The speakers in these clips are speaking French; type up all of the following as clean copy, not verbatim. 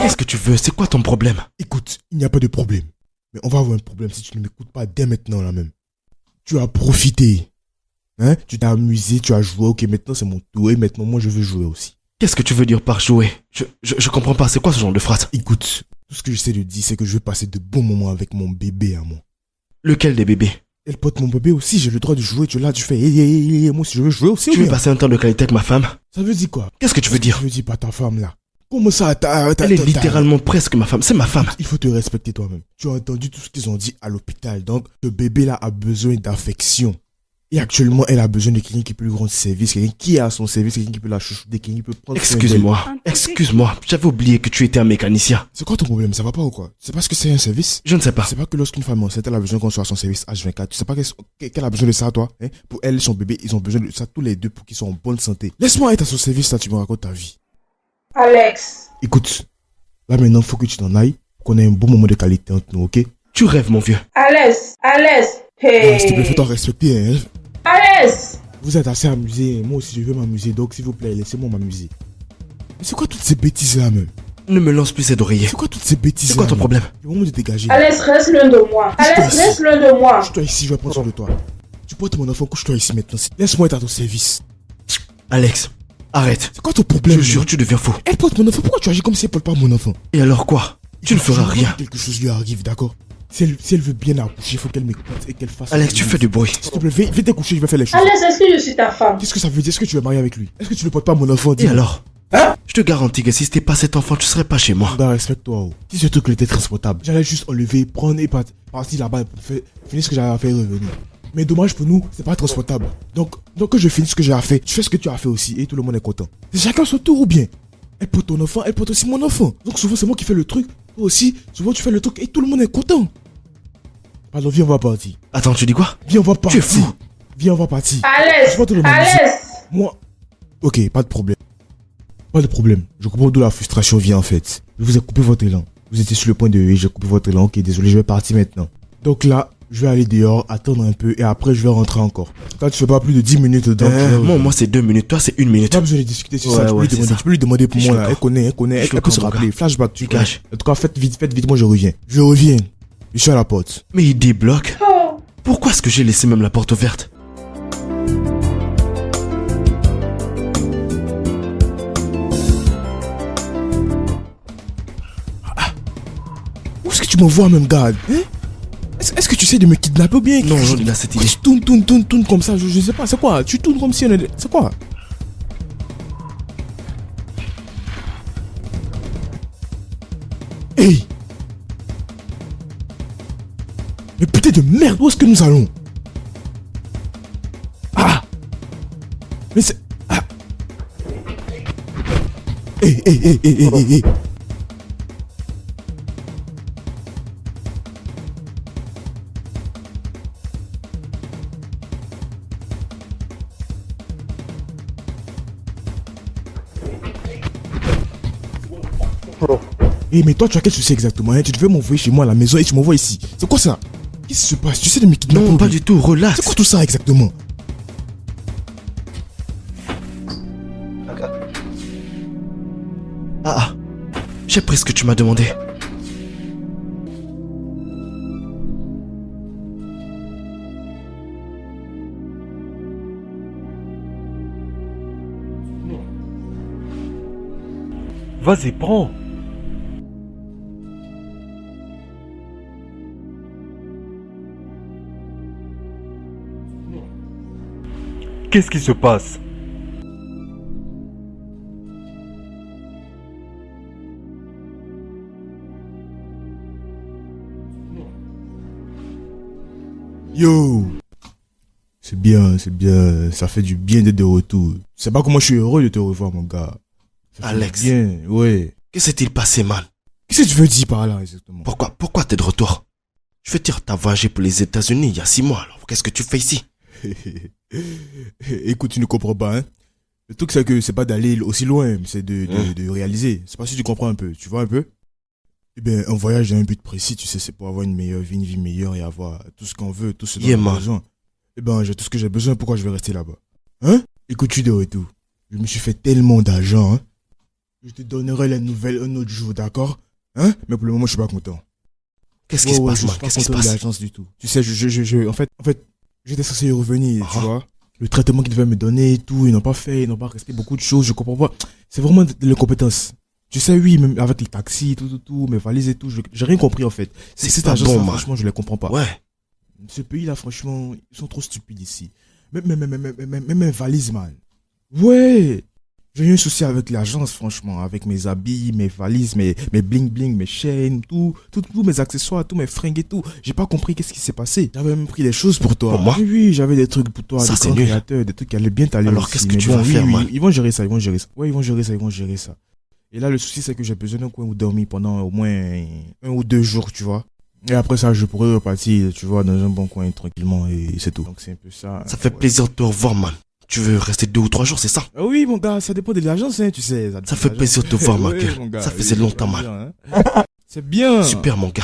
Qu'est-ce que tu veux? C'est quoi ton problème? Écoute, il n'y a pas de problème. Mais on va avoir un problème si tu ne m'écoutes pas dès maintenant là même. Tu as profité. Hein? Tu t'es amusé, tu as joué. Ok, maintenant c'est mon tour et maintenant moi je veux jouer aussi. Qu'est-ce que tu veux dire par jouer? Je comprends pas, c'est quoi ce genre de phrase? Écoute, tout ce que j'essaie de dire c'est que je veux passer de bons moments avec mon bébé à moi. Lequel des bébés? Elle porte mon bébé aussi, j'ai le droit de jouer. Tu es là, tu fais moi si je veux jouer aussi. Tu veux passer un temps de qualité avec ma femme? Ça veut dire quoi? Qu'est-ce que tu veux dire? Je veux dire pas ta femme là. Comment ça Elle est littéralement presque ma femme, c'est ma femme. Il faut te respecter toi-même. Tu as entendu tout ce qu'ils ont dit à l'hôpital. Donc, le bébé là a besoin d'affection. Et actuellement, elle a besoin de quelqu'un qui peut lui rendre service, quelqu'un qui est à son service, quelqu'un qui peut la chouchouter, quelqu'un qui peut prendre soin d'elle. Excuse-moi, j'avais oublié que tu étais un mécanicien. C'est quoi ton problème? Ça va pas ou quoi? C'est parce que c'est un service? Je ne sais pas. C'est pas que lorsqu'une femme enceinte, elle a besoin qu'on soit à son service H24. Tu sais pas qu'elle a besoin de ça, toi? Hein? Pour elle et son bébé, ils ont besoin de ça tous les deux pour qu'ils soient en bonne santé. Laisse-moi être à son service, là, tu me racontes ta vie. Alex. Écoute, là maintenant, faut que tu t'en ailles, qu'on ait un bon moment de qualité entre nous, ok? Tu rêves, mon vieux. Alex. Hey. S'il te plaît, faut t'en respecter, hein? Alex. Vous êtes assez amusé, moi aussi je veux m'amuser, donc s'il vous plaît, laissez-moi m'amuser. Mais c'est quoi toutes ces bêtises là même? Ne me lance plus ces oreillers. C'est quoi toutes ces bêtises là? C'est quoi ton problème? C'est le moment de dégager. Alex, reste loin de moi. Alex, reste loin de moi. Couche-toi ici, je vais prendre soin de toi. Tu portes mon enfant, couche-toi ici maintenant. Laisse-moi être à ton service. Alex, arrête. C'est quoi ton problème? Je jure, tu deviens fou. Elle porte mon enfant, pourquoi tu agis comme si elle porte pas mon enfant? Et alors quoi? Tu ne feras rien. Quelque chose lui arrive, d'accord? Si elle veut bien accoucher, il faut qu'elle m'écoute et qu'elle fasse. Alex, tu fais du bruit. S'il te plaît, viens t'accoucher, je vais faire les choses. Alex, est-ce que je suis ta femme? Qu'est-ce que ça veut dire? Est-ce que tu es marié avec lui? Est-ce que tu ne portes pas mon enfant? Et alors? Hein? Je te garantis que si c'était pas cet enfant, tu serais pas chez moi. Bah, respecte-toi, oh. Si ce truc était transportable, j'allais juste enlever, prendre et partir là-bas pour finir ce que j'avais à faire et revenir. Mais dommage pour nous, c'est pas transportable. Donc que je finisse ce que j'ai à faire, tu fais ce que tu as fait aussi et tout le monde est content. C'est chacun son tour ou bien? Elle porte ton enfant, elle porte aussi mon enfant. Donc souvent c'est moi qui fais le truc, toi aussi, souvent tu fais le truc et tout le monde est content. Alors viens, on va partir. Attends, tu dis quoi? Viens, on va partir. Tu es fou. Viens, on va partir. Alex. Moi. Ok, pas de problème. Pas de problème. Je comprends d'où la frustration vient en fait. Je vous ai coupé votre élan. Vous étiez sur le point de huer, j'ai coupé votre élan. Ok, désolé, je vais partir maintenant. Donc là, je vais aller dehors, attendre un peu et après je vais rentrer encore. Toi, tu fais pas plus de 10 minutes donc. Moi c'est 2 minutes, toi c'est 1 minute. Pas besoin de discuter sur ça. Tu peux lui demander pour moi là. Elle connaît. Elle peut se rappeler. Flashback, tu caches. En tout cas, faites vite, moi je reviens. Je reviens. Je suis à la porte. Mais il débloque. Pourquoi est-ce que j'ai laissé même la porte ouverte? Où est-ce que tu m'envoies même, gars? Hein? Est-ce que tu sais de me kidnapper ou bien? Non, il a cette idée. Tu tournes comme ça, je sais pas, c'est quoi? Tu tournes comme si on est... C'est quoi? Hey! Mais putain de merde, où est-ce que nous allons? Ah! Mais c'est... Ah! Hey! Eh mais toi tu as quel souci exactement hein? Tu devais m'envoyer chez moi à la maison et tu m'envoies ici. C'est quoi ça? Qu'est-ce qui se passe? Tu sais de me kidnapper? Non, pas du tout, relax. C'est quoi tout ça exactement? Ah, j'ai pris ce que tu m'as demandé. Vas-y, prends. Qu'est-ce qui se passe? Yo! C'est bien, ça fait du bien d'être de retour. Je sais pas comment je suis heureux de te revoir mon gars. Alex. Bien, ouais. Que s'est-il passé, man? Qu'est-ce que tu veux dire par là exactement? Pourquoi t'es de retour? Je veux dire, t'as voyagé pour les États-Unis il y a 6 mois, alors qu'est-ce que tu fais ici? Écoute, tu ne comprends pas, hein. Le truc, c'est que c'est pas d'aller aussi loin, mais c'est de réaliser. C'est pas si tu comprends un peu, tu vois un peu? Eh bien, un voyage a un but précis, tu sais, c'est pour avoir une meilleure vie, une vie meilleure et avoir tout ce qu'on veut, tout ce dont on a besoin. Eh ben, j'ai tout ce que j'ai besoin, pourquoi je vais rester là-bas? Hein? Écoute, je suis de retour. Je me suis fait tellement d'argent, hein. Je te donnerai les nouvelles un autre jour, d'accord? Hein? Mais pour le moment, je suis pas content. Qu'est-ce qui se passe, je man? suis pas Qu'est-ce qui se content de passe? l'agence du tout. Tu sais, en fait, j'étais censé y revenir, tu Ah. vois. Le traitement qu'ils devaient me donner et tout, ils n'ont pas fait, ils n'ont pas respecté beaucoup de choses, je comprends pas. C'est vraiment de l'incompétence. Tu sais, oui, même avec les taxis, tout, mes valises et tout, j'ai rien compris en fait. C'est Cette agence-là, bon, man. franchement, je les comprends pas. Ouais. Ce pays-là, franchement, ils sont trop stupides ici. Même mes valises, man. Ouais. J'ai eu un souci avec l'agence, franchement, avec mes habits, mes valises, mes bling-bling, mes chaînes, tous mes accessoires, tous mes fringues et tout. J'ai pas compris qu'est-ce qui s'est passé. J'avais même pris des choses pour toi. Pour moi? Oui, j'avais des trucs pour toi, Ça, des c'est grands nul. créateurs, des trucs qui allaient bien t'aller Alors, aussi. qu'est-ce que Mais tu bon, vas oui, faire, oui, man? ils vont gérer ça. Ouais, ils vont gérer ça. Et là, le souci, c'est que j'ai besoin d'un coin où dormir pendant au moins 1 ou 2 jours, tu vois. Et après ça, je pourrais repartir, tu vois, dans un bon coin tranquillement et c'est tout. Donc c'est un peu ça. Ça fait Ouais. plaisir de te revoir, man. Tu veux rester 2 ou 3 jours, c'est ça? Ah oui, mon gars, ça dépend de l'agence, hein, tu sais. Ça fait plaisir de te voir, ma Ouais, gueule. mon gars, Ça faisait oui, longtemps, c'est man. bien, hein. C'est bien. Super, mon gars.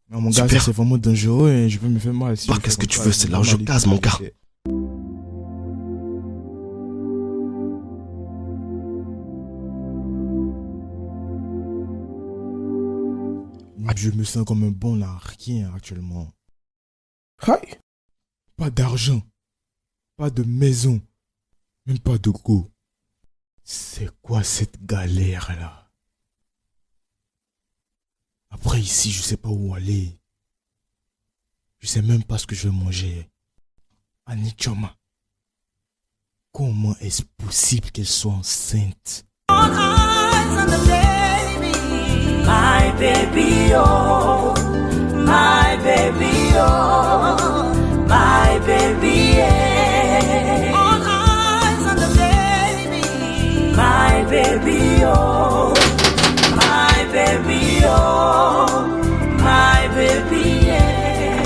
Non, mon gars, Super. ça c'est vraiment dangereux et je peux me faire mal. Si Bah, je qu'est-ce fais que comme tu ça, veux, je c'est me là fais où je mal et case, tout, mon gars. ok. Je me sens comme un bon larquin actuellement. Hi. Pas d'argent, pas de maison, même pas de go. C'est quoi cette galère là? Après ici, je sais pas où aller. Je sais même pas ce que je vais manger. Annie Choma, comment est-ce possible qu'elle soit enceinte? My baby, oh, my baby, oh, my baby, yeah. All eyes on the baby, my baby, oh, my baby, oh, my baby, yeah.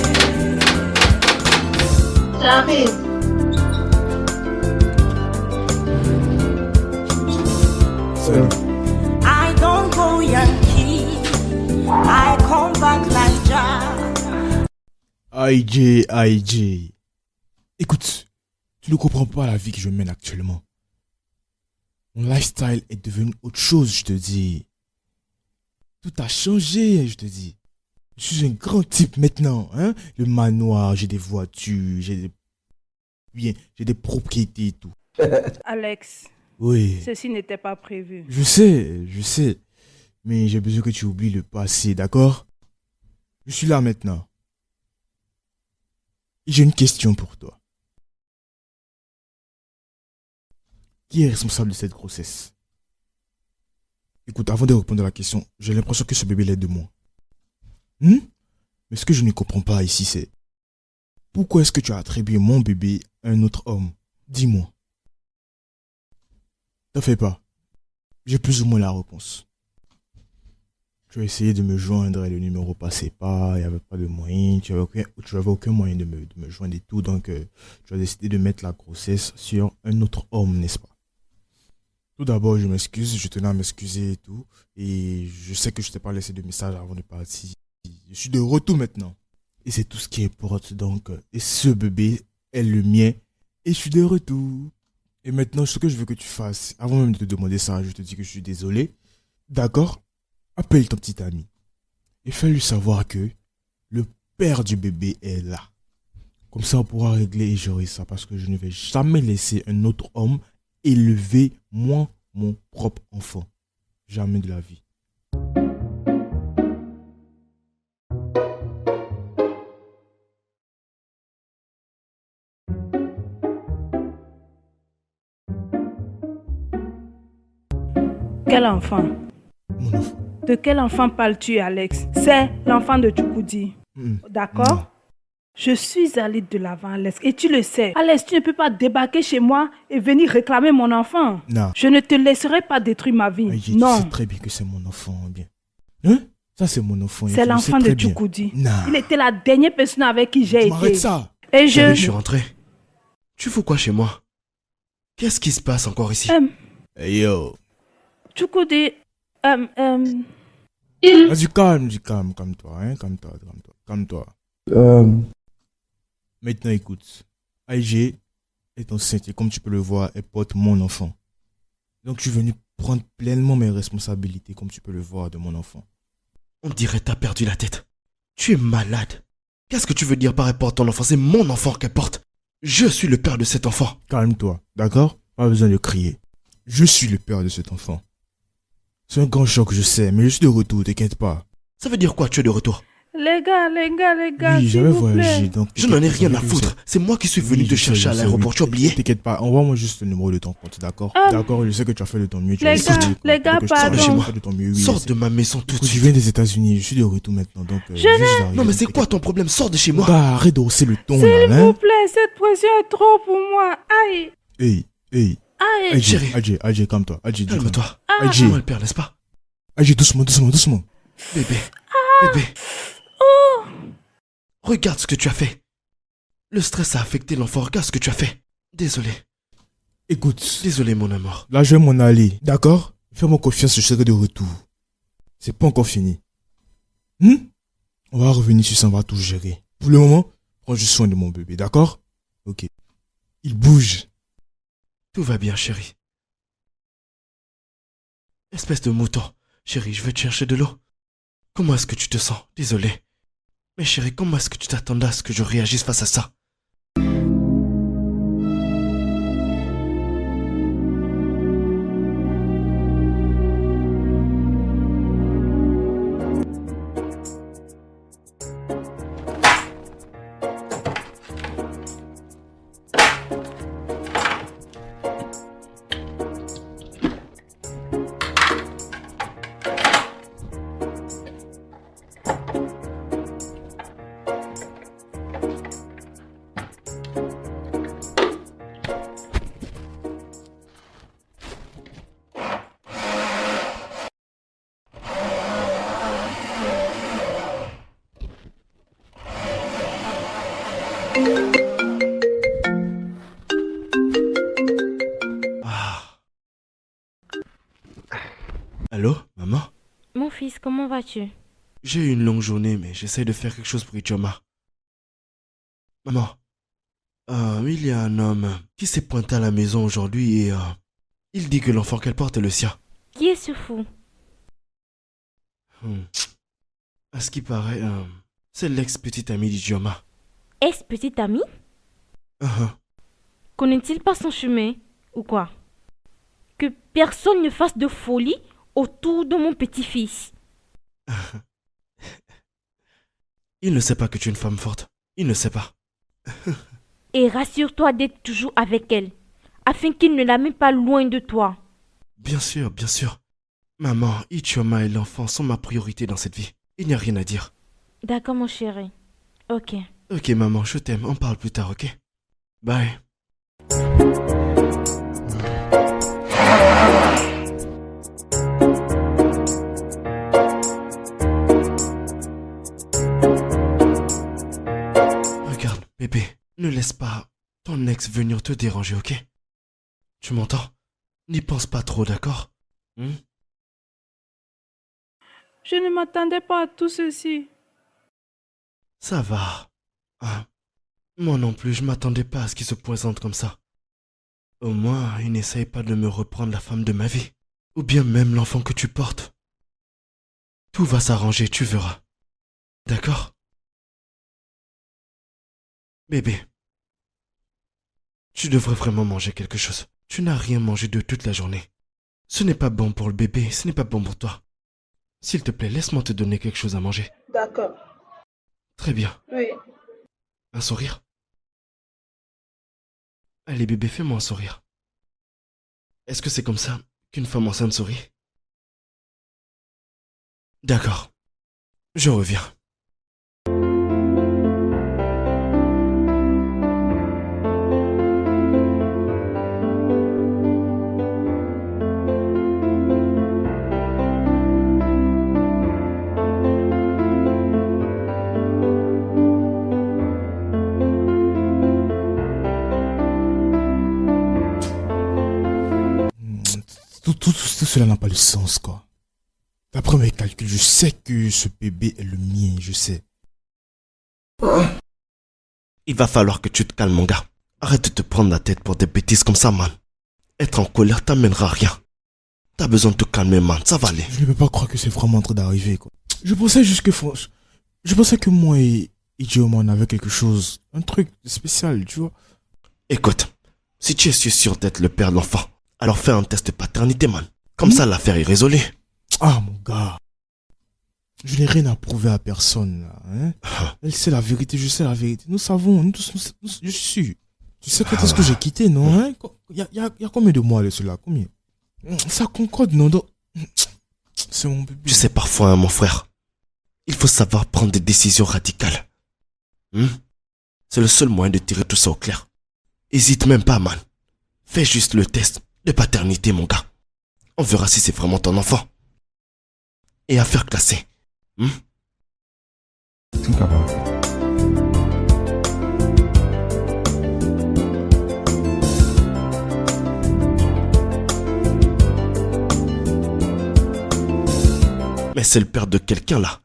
J'arrive. Salut. I don't go Yankee, I come back Niger. IJ. Écoute, tu ne comprends pas la vie que je mène actuellement. Mon lifestyle est devenu autre chose, je te dis. Tout a changé, je te dis. Je suis un grand type maintenant, hein. Le manoir, j'ai des voitures, j'ai des biens, j'ai des propriétés et tout. Alex, Oui, ceci n'était pas prévu. je sais. Mais j'ai besoin que tu oublies le passé, d'accord? Je suis là maintenant. Et j'ai une question pour toi. Qui est responsable de cette grossesse? Écoute, avant de répondre à la question, j'ai l'impression que ce bébé l'est de moi. Mais ce que je ne comprends pas ici, c'est... Pourquoi est-ce que tu as attribué mon bébé à un autre homme? Dis-moi. T'en fais pas. J'ai plus ou moins la réponse. Tu as essayé de me joindre et le numéro passait pas, il n'y avait pas de moyen, tu avais aucun moyen de me joindre et tout, donc tu as décidé de mettre la grossesse sur un autre homme, n'est-ce pas? Tout d'abord, je m'excuse, je tenais à m'excuser et tout, et je sais que je t'ai pas laissé de message avant de partir. Je suis de retour maintenant. Et c'est tout ce qui importe donc, et ce bébé est le mien, et je suis de retour. Et maintenant, ce que je veux que tu fasses, avant même de te demander ça, je te dis que je suis désolé, d'accord? Appelle ton petit ami et fais-lui savoir que le père du bébé est là. Comme ça, on pourra régler et gérer ça parce que je ne vais jamais laisser un autre homme élever moi, mon propre enfant. Jamais de la vie. Quel enfant? Mon enfant. De quel enfant parles-tu, Alex? C'est l'enfant de Tchoukoudi. D'accord? Non. Je suis allée de l'avant, Alex, et tu le sais. Alex, tu ne peux pas débarquer chez moi et venir réclamer mon enfant. Non. Je ne te laisserai pas détruire ma vie. Tu Non. sais très bien que c'est mon enfant, bien. Hein? Ça, c'est mon enfant. et C'est tu le l'enfant sais de très bien. Tchoukoudi. Non. Il était la dernière personne avec qui j'ai Tu m'arrêtes été. ça. Et Salut, je je... suis rentré. Tu fous quoi chez moi? Qu'est-ce qui se passe encore ici? Hey yo. Tchoukoudi... Il. Vas-y, calme-toi, hein. Calme-toi. Maintenant, écoute. AIG est enceinte et comme tu peux le voir, elle porte mon enfant. Donc, je suis venu prendre pleinement mes responsabilités, comme tu peux le voir, de mon enfant. On dirait t'as perdu la tête. Tu es malade. Qu'est-ce que tu veux dire par rapport à ton enfant? C'est mon enfant qu'elle porte. Je suis le père de cet enfant. Calme-toi, d'accord? Pas besoin de crier. Je suis le père de cet enfant. C'est un grand choc, je sais, mais je suis de retour, t'inquiète pas. Ça veut dire quoi, tu es de retour? Les gars, Oui, s'il j'avais vous plaît. voyagé, donc... Je n'en ai rien à t'inquiète, foutre. C'est moi qui suis venu Oui, te je sais, chercher à je sais, l'aéroport. oui. Tu as oublié? T'inquiète pas, envoie-moi juste le numéro de ton compte, d'accord? Ah. D'accord, je sais que tu as fait de ton mieux. Tu Les as gars, essayé, les gars, donc je te pardon. sors de chez moi. Fais de ton mieux, oui, Sors je de ma maison tout de Écoute, je suite. viens des États-Unis, je suis de retour maintenant, donc... Je viens juste d'arriver, Non mais c'est t'inquiète quoi pas. ton problème? Sors de chez moi. Bah, arrête de hausser le ton, S'il là, vous hein? plaît, cette pression est trop pour moi. Aïe, Hey, aïe. Adji, Chérie. Adji, calme-toi. Adji, dis calme. Calme-toi. Adji, Moi le père, n'est-ce pas? Adji, doucement. Bébé. Bébé. Regarde ce que tu as fait. Le stress a affecté l'enfant. Regarde ce que tu as fait. Désolé. Écoute, Désolé mon amour. là, je vais m'en aller, d'accord? Fais-moi confiance, je serai de retour. C'est pas encore fini. On va revenir sur ça, on va tout gérer. Pour le moment, prends juste soin de mon bébé, d'accord? Ok. Il bouge. Tout va bien chérie. Espèce de mouton. Chérie, je vais te chercher de l'eau. Comment est-ce que tu te sens? Désolé. Mais chérie, comment est-ce que tu t'attendais à ce que je réagisse face à ça? Ah. Allô, maman? Mon fils, comment vas-tu? J'ai eu une longue journée, mais j'essaie de faire quelque chose pour Ichoma. Maman, il y a un homme qui s'est pointé à la maison aujourd'hui et il dit que l'enfant qu'elle porte est le sien. Qui est ce fou? À ce qui paraît, c'est l'ex-petite amie d'Ichoma. Est-ce petit ami? Connaît-il pas son chemin? Ou quoi? Que personne ne fasse de folie autour de mon petit-fils. Il ne sait pas que tu es une femme forte. Il ne sait pas. Et rassure-toi d'être toujours avec elle, afin qu'il ne la mette pas loin de toi. Bien sûr, bien sûr. Maman, Ichoma et l'enfant sont ma priorité dans cette vie. Il n'y a rien à dire. D'accord, mon chéri. Ok. Ok, maman, je t'aime. On parle plus tard, ok? Bye. Regarde, bébé, ne laisse pas ton ex venir te déranger, ok? Tu m'entends? N'y pense pas trop, d'accord? Je ne m'attendais pas à tout ceci. Ça va. Moi non plus, je m'attendais pas à ce qu'il se présente comme ça. Au moins, il n'essaye pas de me reprendre la femme de ma vie. Ou bien même l'enfant que tu portes. Tout va s'arranger, tu verras. D'accord? Bébé, tu devrais vraiment manger quelque chose. Tu n'as rien mangé de toute la journée. Ce n'est pas bon pour le bébé, ce n'est pas bon pour toi. S'il te plaît, laisse-moi te donner quelque chose à manger. D'accord. Très bien. Oui. Un sourire? Allez bébé, fais-moi un sourire. Est-ce que c'est comme ça qu'une femme enceinte sourit? D'accord. Je reviens. Tout cela n'a pas de sens, quoi. D'après mes calculs, je sais que ce bébé est le mien, je sais. Il va falloir que tu te calmes, mon gars. Arrête de te prendre la tête pour des bêtises comme ça, man. Être en colère t'amènera à rien. T'as besoin de te calmer, man. Ça va aller. Je ne peux pas croire que c'est vraiment en train d'arriver, quoi. Je pensais juste que je pensais que moi et Joe, on avait quelque chose, un truc spécial, tu vois. Écoute, si tu es sûr d'être le père de l'enfant, alors fais un test de paternité, man. Comme ça, l'affaire est résolue. Ah, mon gars. Je n'ai rien à prouver à personne, là, hein. Elle sait la vérité, je sais la vérité. Nous savons, nous tous, je suis sûr. Tu sais quand est-ce que j'ai quitté, non, hein? Il y a combien de mois de cela? Combien? Ça concorde, non? C'est mon bébé. Tu sais, parfois, hein, mon frère, il faut savoir prendre des décisions radicales. C'est le seul moyen de tirer tout ça au clair. Hésite même pas, man. Fais juste le test de paternité, mon gars. On verra si c'est vraiment ton enfant. Et affaire classée. Think about it. Mais c'est le père de quelqu'un, là.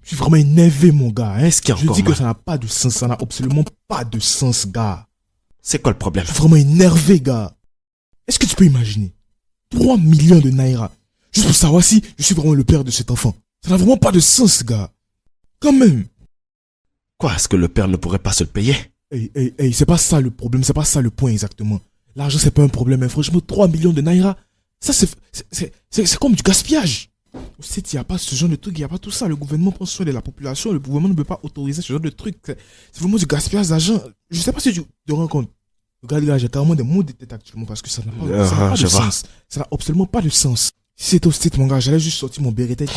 Je suis vraiment énervé, mon gars, hein. Est-ce qu'il y a Je encore dis que mal? ça n'a pas de sens, ça n'a absolument pas de sens, gars. C'est quoi le problème? Je suis vraiment énervé, gars. Est-ce que tu peux imaginer 3 millions de naira juste pour savoir si je suis vraiment le père de cet enfant? Ça n'a vraiment pas de sens, gars. Quand même. Quoi, est-ce que le père ne pourrait pas se le payer? Hey, c'est pas ça le problème, c'est pas ça le point exactement. L'argent, c'est pas un problème, hein. Franchement, 3 millions de naira, ça, c'est comme du gaspillage. Au site, il n'y a pas ce genre de truc, il n'y a pas tout ça. Le gouvernement prend soin de la population, le gouvernement ne peut pas autoriser ce genre de truc. C'est vraiment du gaspillage d'argent. Je sais pas si tu te rends compte. Regarde, là, j'ai carrément des mots de tête actuellement parce que ça n'a pas de sens. Ça n'a absolument pas de sens. Si c'était au site, mon gars, j'allais juste sortir mon béret, tirer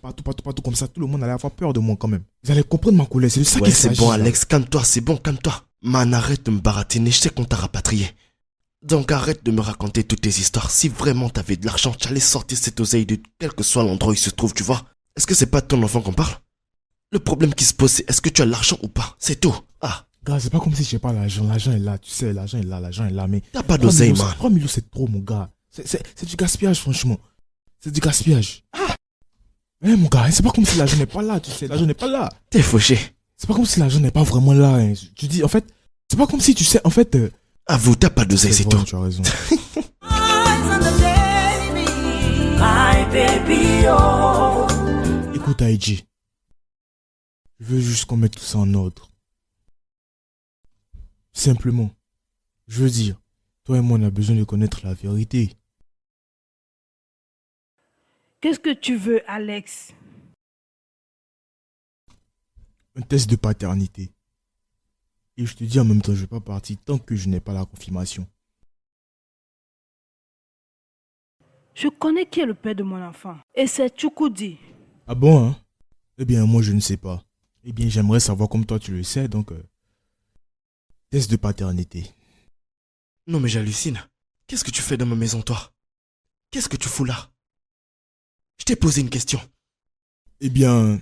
partout comme ça. Tout le monde allait avoir peur de moi quand même. Ils allaient comprendre ma colère, c'est de ça Ouais, qu'il c'est s'agit. bon, là. Alex, calme-toi, c'est bon, calme-toi. Man, arrête de me baratiner, je sais qu'on t'a rapatrié. Donc arrête de me raconter toutes tes histoires. Si vraiment t'avais de l'argent, tu allais sortir cette oseille de quel que soit l'endroit où il se trouve, tu vois. Est-ce que c'est pas de ton enfant qu'on parle? Le problème qui se pose, c'est est-ce que tu as l'argent ou pas? C'est tout. Ah, Gars, c'est pas comme si j'ai pas l'argent. L'argent est là, tu sais, l'argent est là, mais... t'as pas d'oseille, 3 man. 3 millions, c'est trop, mon gars. C'est du gaspillage, franchement. C'est du gaspillage. Mais mon gars, c'est pas comme si l'argent n'est pas là, tu sais. L'argent n'est pas là. T'es fauché. C'est pas comme si l'argent n'est pas vraiment là. Hein. Tu dis, en fait, c'est pas comme si tu sais, en fait... Avoue, t'as pas d'oseille, c'est vrai, tout. tu as raison. Eyes on the baby, my baby, oh. Écoute, Aïdji. Je veux juste qu'on mette tout ça en ordre. Simplement. Je veux dire, toi et moi, on a besoin de connaître la vérité. Qu'est-ce que tu veux, Alex? Un test de paternité. Et je te dis en même temps, je vais pas partir tant que je n'ai pas la confirmation. Je connais qui est le père de mon enfant. Et c'est Chukwudi. Ah bon, hein? Eh bien, moi, je ne sais pas. Eh bien, j'aimerais savoir comme toi, tu le sais, donc... test de paternité. Non mais j'hallucine. Qu'est-ce que tu fais dans ma maison, toi? Qu'est-ce que tu fous là? Je t'ai posé une question. Eh bien,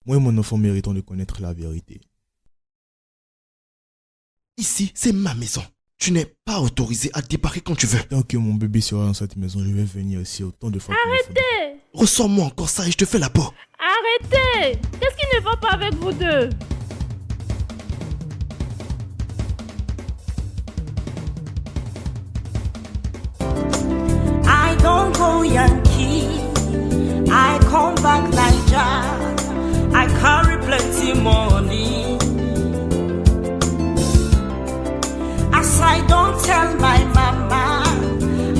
moi et mon enfant méritons de connaître la vérité. Ici, c'est ma maison. Tu n'es pas autorisé à débarquer quand tu veux. Tant que mon bébé sera dans cette maison, je vais venir ici autant de fois qu'il le faudra. Arrêtez! Ressors-moi encore ça et je te fais la peau. Arrêtez! Qu'est-ce qui ne va pas avec vous deux? I don't go Yankee, I come back Niger. I carry plenty money. As I don't tell my mama,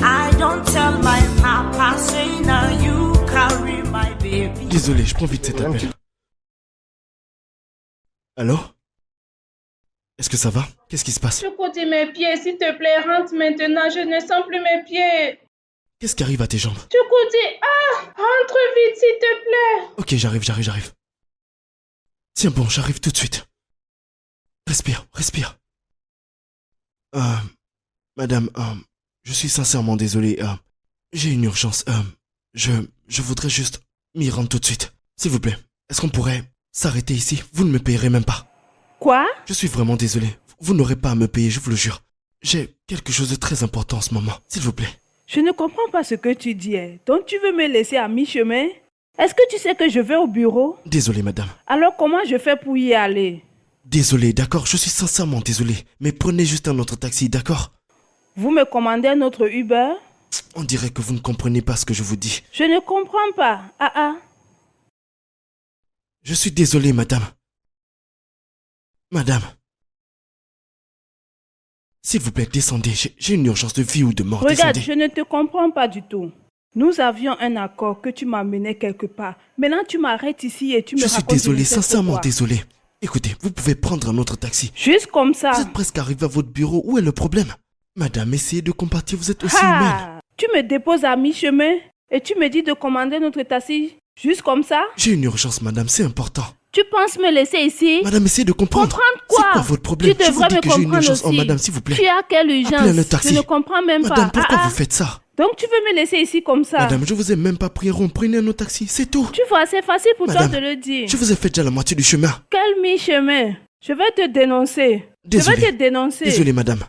I don't tell my papa, say now you carry my baby. Désolé, je prends vite cet appel. Allô? Est-ce que ça va? Qu'est-ce qui se passe? Chukwudi, mes pieds, s'il te plaît, rentre maintenant. Je ne sens plus mes pieds. Qu'est-ce qui arrive à tes jambes? Chukwudi, rentre vite, s'il te plaît. Ok, j'arrive. Tiens bon, j'arrive tout de suite. Respire. Madame, je suis sincèrement désolé. J'ai une urgence. Je voudrais juste m'y rendre tout de suite. S'il vous plaît, est-ce qu'on pourrait s'arrêter ici? Vous ne me payerez même pas. Quoi? Je suis vraiment désolé. Vous n'aurez pas à me payer, je vous le jure. J'ai quelque chose de très important en ce moment. S'il vous plaît. Je ne comprends pas ce que tu dis. Donc tu veux me laisser à mi-chemin? Est-ce que tu sais que je vais au bureau? Désolé, madame. Alors comment je fais pour y aller? Désolé, d'accord? Je suis sincèrement désolé. Mais prenez juste un autre taxi, d'accord? Vous me commandez un autre Uber? On dirait que vous ne comprenez pas ce que je vous dis. Je ne comprends pas. Ah ah. Je suis désolé, madame. Madame. S'il vous plaît, descendez. J'ai une urgence de vie ou de mort. Regarde, Descendez. je ne te comprends pas du tout. Nous avions un accord que tu m'amenais quelque part. Maintenant, tu m'arrêtes ici et tu me Je suis racontes désolé, du n'importe sincèrement quoi. désolé. Écoutez, vous pouvez prendre un autre taxi. Juste comme ça. Vous êtes presque arrivé à votre bureau. Où est le problème? Madame, essayez de compatir. Vous êtes aussi humaine. Ah, tu me déposes à mi-chemin et tu me dis de commander notre taxi. Juste comme ça. J'ai une urgence, madame. C'est important. Tu penses me laisser ici? Madame, essayez de comprendre. Comprendre quoi? C'est quoi votre problème? Tu Je vous devrais dis me que j'ai une comprendre urgence. Oh, aussi. madame, s'il vous plaît. Tu as quelle Appelez urgence? un taxi. Je ne comprends même Madame, pas. pourquoi Ah, vous faites ça? Donc tu veux me laisser ici comme ça? Madame, je vous ai même pas pris un rond. Prenez un autre taxi. C'est tout. Tu vois, c'est facile pour Madame, toi de le dire. Je vous ai fait déjà la moitié du chemin. Quel mi-chemin? Je vais te dénoncer. Désolé. Je vais te dénoncer. Désolé, madame.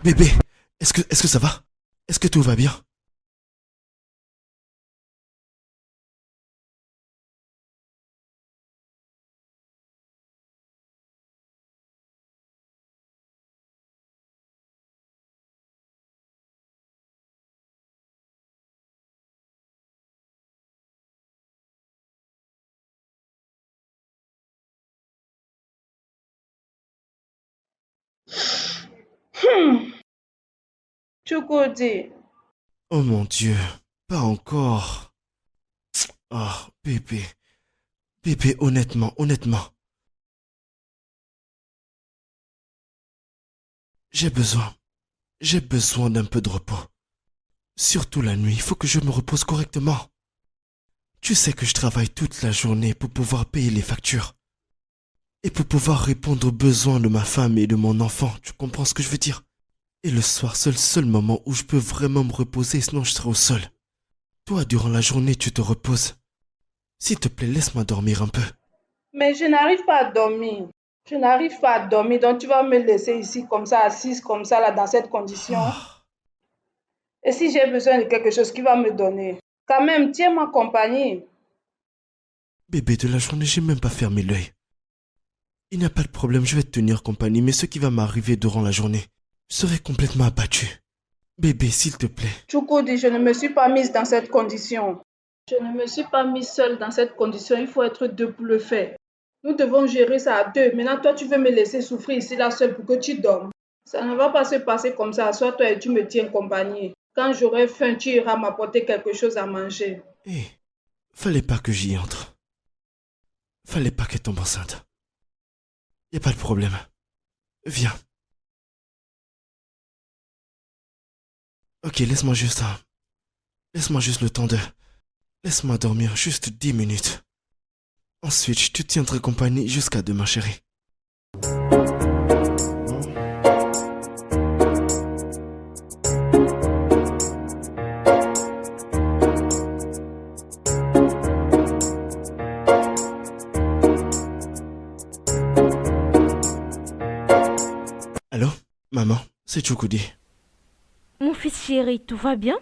Bébé, est-ce que ça va? Est-ce que tout va bien? Chukudi, Oh mon Dieu, pas encore. Oh, bébé. Bébé, honnêtement. J'ai besoin d'un peu de repos. Surtout la nuit, il faut que je me repose correctement. Tu sais que je travaille toute la journée pour pouvoir payer les factures. Et pour pouvoir répondre aux besoins de ma femme et de mon enfant, tu comprends ce que je veux dire? Et le soir, c'est le seul moment où je peux vraiment me reposer, sinon je serai au sol. Toi, durant la journée, tu te reposes. S'il te plaît, laisse-moi dormir un peu. mais je n'arrive pas à dormir. Je n'arrive pas à dormir, donc tu vas me laisser ici comme ça, assise comme ça, là, dans cette condition. Ah, Et si j'ai besoin de quelque chose, qui va me donner? Quand même, tiens ma compagnie. bébé, de la journée, j'ai même pas fermé l'œil. Il n'y a pas de problème, je vais te tenir compagnie, mais ce qui va m'arriver durant la journée, je serai complètement abattu. Bébé, s'il te plaît. Chukudi, je ne me suis pas mise dans cette condition. Je ne me suis pas mise seule dans cette condition. Il faut être deux pour le faire. Nous devons gérer ça à deux. Maintenant, toi, tu veux me laisser souffrir ici, là, seule, pour que tu dormes. Ça ne va pas se passer comme ça. Assois-toi et tu me tiens compagnie. Quand j'aurai faim, tu iras m'apporter quelque chose à manger. Hé, fallait pas que j'y entre. Fallait pas qu'elle tombe enceinte. Y a pas de problème. Viens. Ok, laisse-moi juste le temps de... Laisse-moi dormir juste 10 minutes. Ensuite, je te tiendrai compagnie jusqu'à demain, chérie. Allô, maman, c'est Chukudi. Mon fils chéri, tout va bien?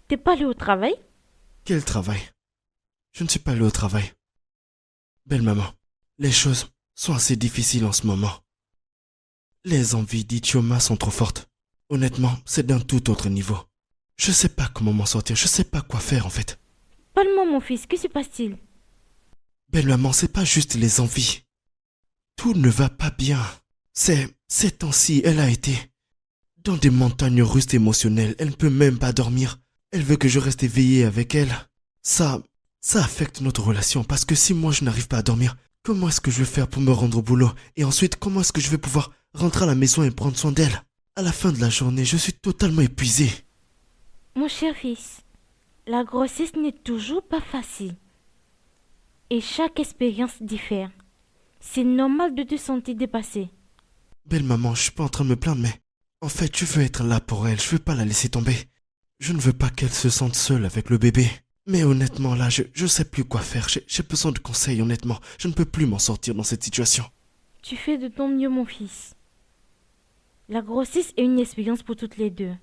T'es pas allé au travail? Quel travail? Je ne suis pas allé au travail. Belle maman, les choses sont assez difficiles en ce moment. Les envies d'Ichioma sont trop fortes. Honnêtement, c'est d'un tout autre niveau. Je sais pas comment m'en sortir, je sais pas quoi faire en fait. Parle-moi mon fils, que se passe-t-il? Belle maman, c'est pas juste les envies. Tout ne va pas bien. Ces temps-ci, elle a été dans des montagnes russes émotionnelles. Elle ne peut même pas dormir. Elle veut que je reste éveillé avec elle. Ça affecte notre relation parce que si moi je n'arrive pas à dormir, comment est-ce que je vais faire pour me rendre au boulot? Et ensuite, comment est-ce que je vais pouvoir rentrer à la maison et prendre soin d'elle? À la fin de la journée, je suis totalement épuisé. Mon cher fils, la grossesse n'est toujours pas facile. Et chaque expérience diffère. C'est normal de te sentir dépassé. Belle maman, je suis pas en train de me plaindre, mais... En fait, je veux être là pour elle, je veux pas la laisser tomber. Je ne veux pas qu'elle se sente seule avec le bébé. Mais honnêtement, là, je sais plus quoi faire. J'ai besoin de conseils, honnêtement. Je ne peux plus m'en sortir dans cette situation. Tu fais de ton mieux, mon fils. La grossesse est une expérience pour toutes les deux.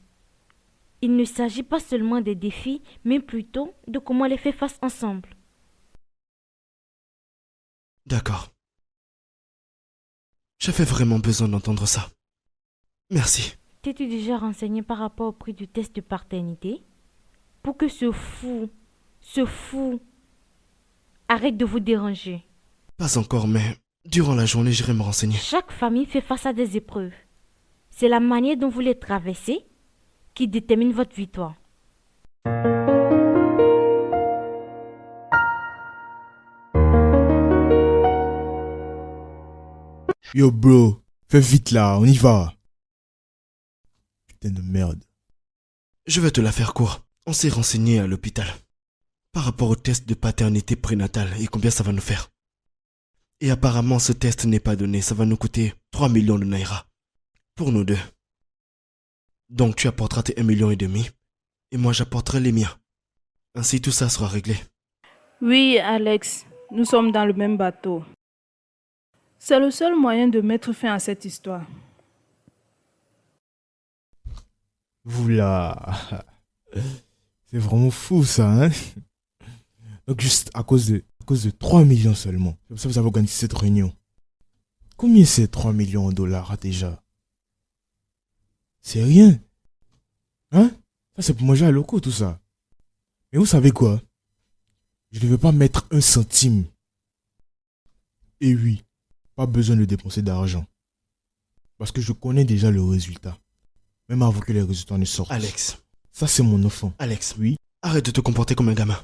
Il ne s'agit pas seulement des défis, mais plutôt de comment les faire face ensemble. D'accord. J'avais vraiment besoin d'entendre ça. Merci. T'es-tu déjà renseigné par rapport au prix du test de paternité? Pour que ce fou, arrête de vous déranger. Pas encore, mais durant la journée, j'irai me renseigner. Chaque famille fait face à des épreuves. C'est la manière dont vous les traversez qui détermine votre victoire. Yo bro, fais vite là, on y va. Putain de merde. Je vais te la faire court. On s'est renseigné à l'hôpital. Par rapport au test de paternité prénatale et combien ça va nous faire. Et apparemment, ce test n'est pas donné. Ça va nous coûter 3 millions de naira. Pour nous deux. Donc tu apporteras tes 1,5 million et moi j'apporterai les miens. Ainsi tout ça sera réglé. Oui, Alex, nous sommes dans le même bateau. C'est le seul moyen de mettre fin à cette histoire. Vous là. C'est vraiment fou ça, hein. Donc juste à cause de 3 millions seulement. Comme ça vous avez organisé cette réunion. Combien c'est 3 millions de dollars déjà? C'est rien. Hein? Ça c'est pour manger à locaux tout ça. Mais vous savez quoi? Je ne veux pas mettre un centime. Et oui, pas besoin de dépenser d'argent. Parce que je connais déjà le résultat. Même avant que les résultats ne sortent. Alex. Ça c'est mon enfant. Alex. Oui. Arrête de te comporter comme un gamin.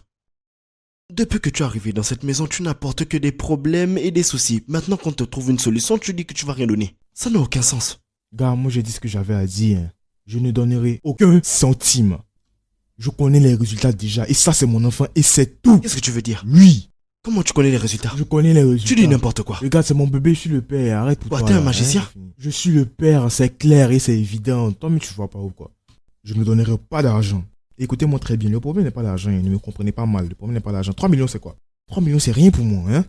Depuis que tu es arrivé dans cette maison, tu n'apportes que des problèmes et des soucis. Maintenant qu'on te trouve une solution, tu dis que tu vas rien donner. Ça n'a aucun sens. Gars, moi j'ai dit ce que j'avais à dire. Je ne donnerai aucun centime. Je connais les résultats déjà. Et ça c'est mon enfant et c'est tout. Qu'est-ce que tu veux dire? Oui. Comment tu connais les résultats? Je connais les résultats. Tu dis n'importe quoi. Regarde, c'est mon bébé, je suis le père. Arrête pour Quoi, toi. t'es un là, magicien? hein. Je suis le père, c'est clair et c'est évident. Toi, mais tu vois pas ou quoi? Je ne donnerai pas d'argent. Écoutez-moi très bien. Le problème n'est pas l'argent. Ne me comprenez pas mal. Le problème n'est pas l'argent. 3 millions, c'est quoi? 3 millions, c'est rien pour moi, hein?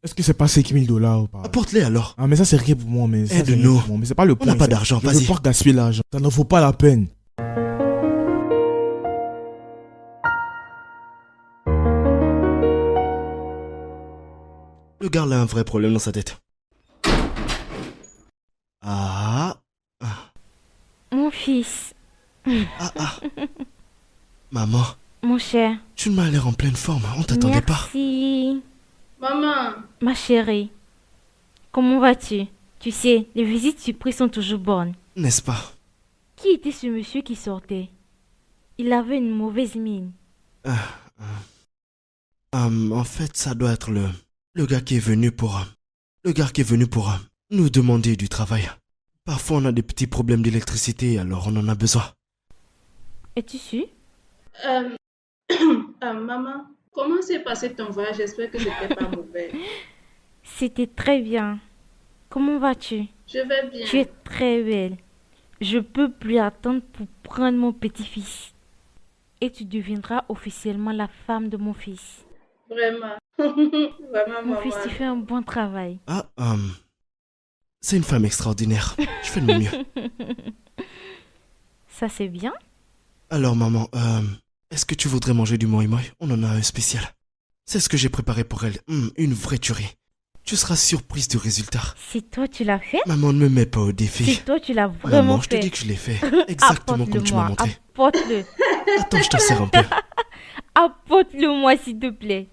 Est-ce que c'est pas 5 000 dollars ou pas? Apporte-les alors. Ah, mais ça, c'est rien pour moi. Mais ça, c'est rien Aide-nous. pour moi. Mais c'est pas le On point. n'a pas d'argent, Je vas-y. veux pas gaspiller l'argent. Ça n'en vaut pas la peine. Le gars a un vrai problème dans sa tête. Ah. Mon fils, Ah. Maman, mon cher, tu m'as l'air en pleine forme. On t'attendait pas. merci. Maman, Ma chérie, comment vas-tu? Tu sais, les visites surprises sont toujours bonnes. N'est-ce pas? Qui était ce monsieur qui sortait? Il avait une mauvaise mine. En fait, ça doit être le gars qui est venu pour... Le gars qui est venu pour nous demander du travail. Parfois, on a des petits problèmes d'électricité, alors on en a besoin. Es-tu sûr? maman, comment s'est passé ton voyage? J'espère que c'était pas mauvais. C'était très bien. Comment vas-tu? Je vais bien. Tu es très belle. Je peux plus attendre pour prendre mon petit-fils. Et tu deviendras officiellement la femme de mon fils. Vraiment. Vraiment, Mon maman. fils, tu fais un bon travail. C'est une femme extraordinaire. Je fais de mon mieux. Ça, c'est bien. Alors, maman, est-ce que tu voudrais manger du moi? On en a un spécial. C'est ce que j'ai préparé pour elle. Une vraie tuerie. Tu seras surprise du résultat. C'est toi, tu l'as fait? Maman, ne me mets pas au défi. C'est toi, tu l'as vraiment Maman, je te fait. dis que je l'ai fait. Exactement comme tu m'as Apporte-le-moi. montré. Apporte-le. Attends, je t'en sers un peu. Apporte-le-moi, s'il te plaît.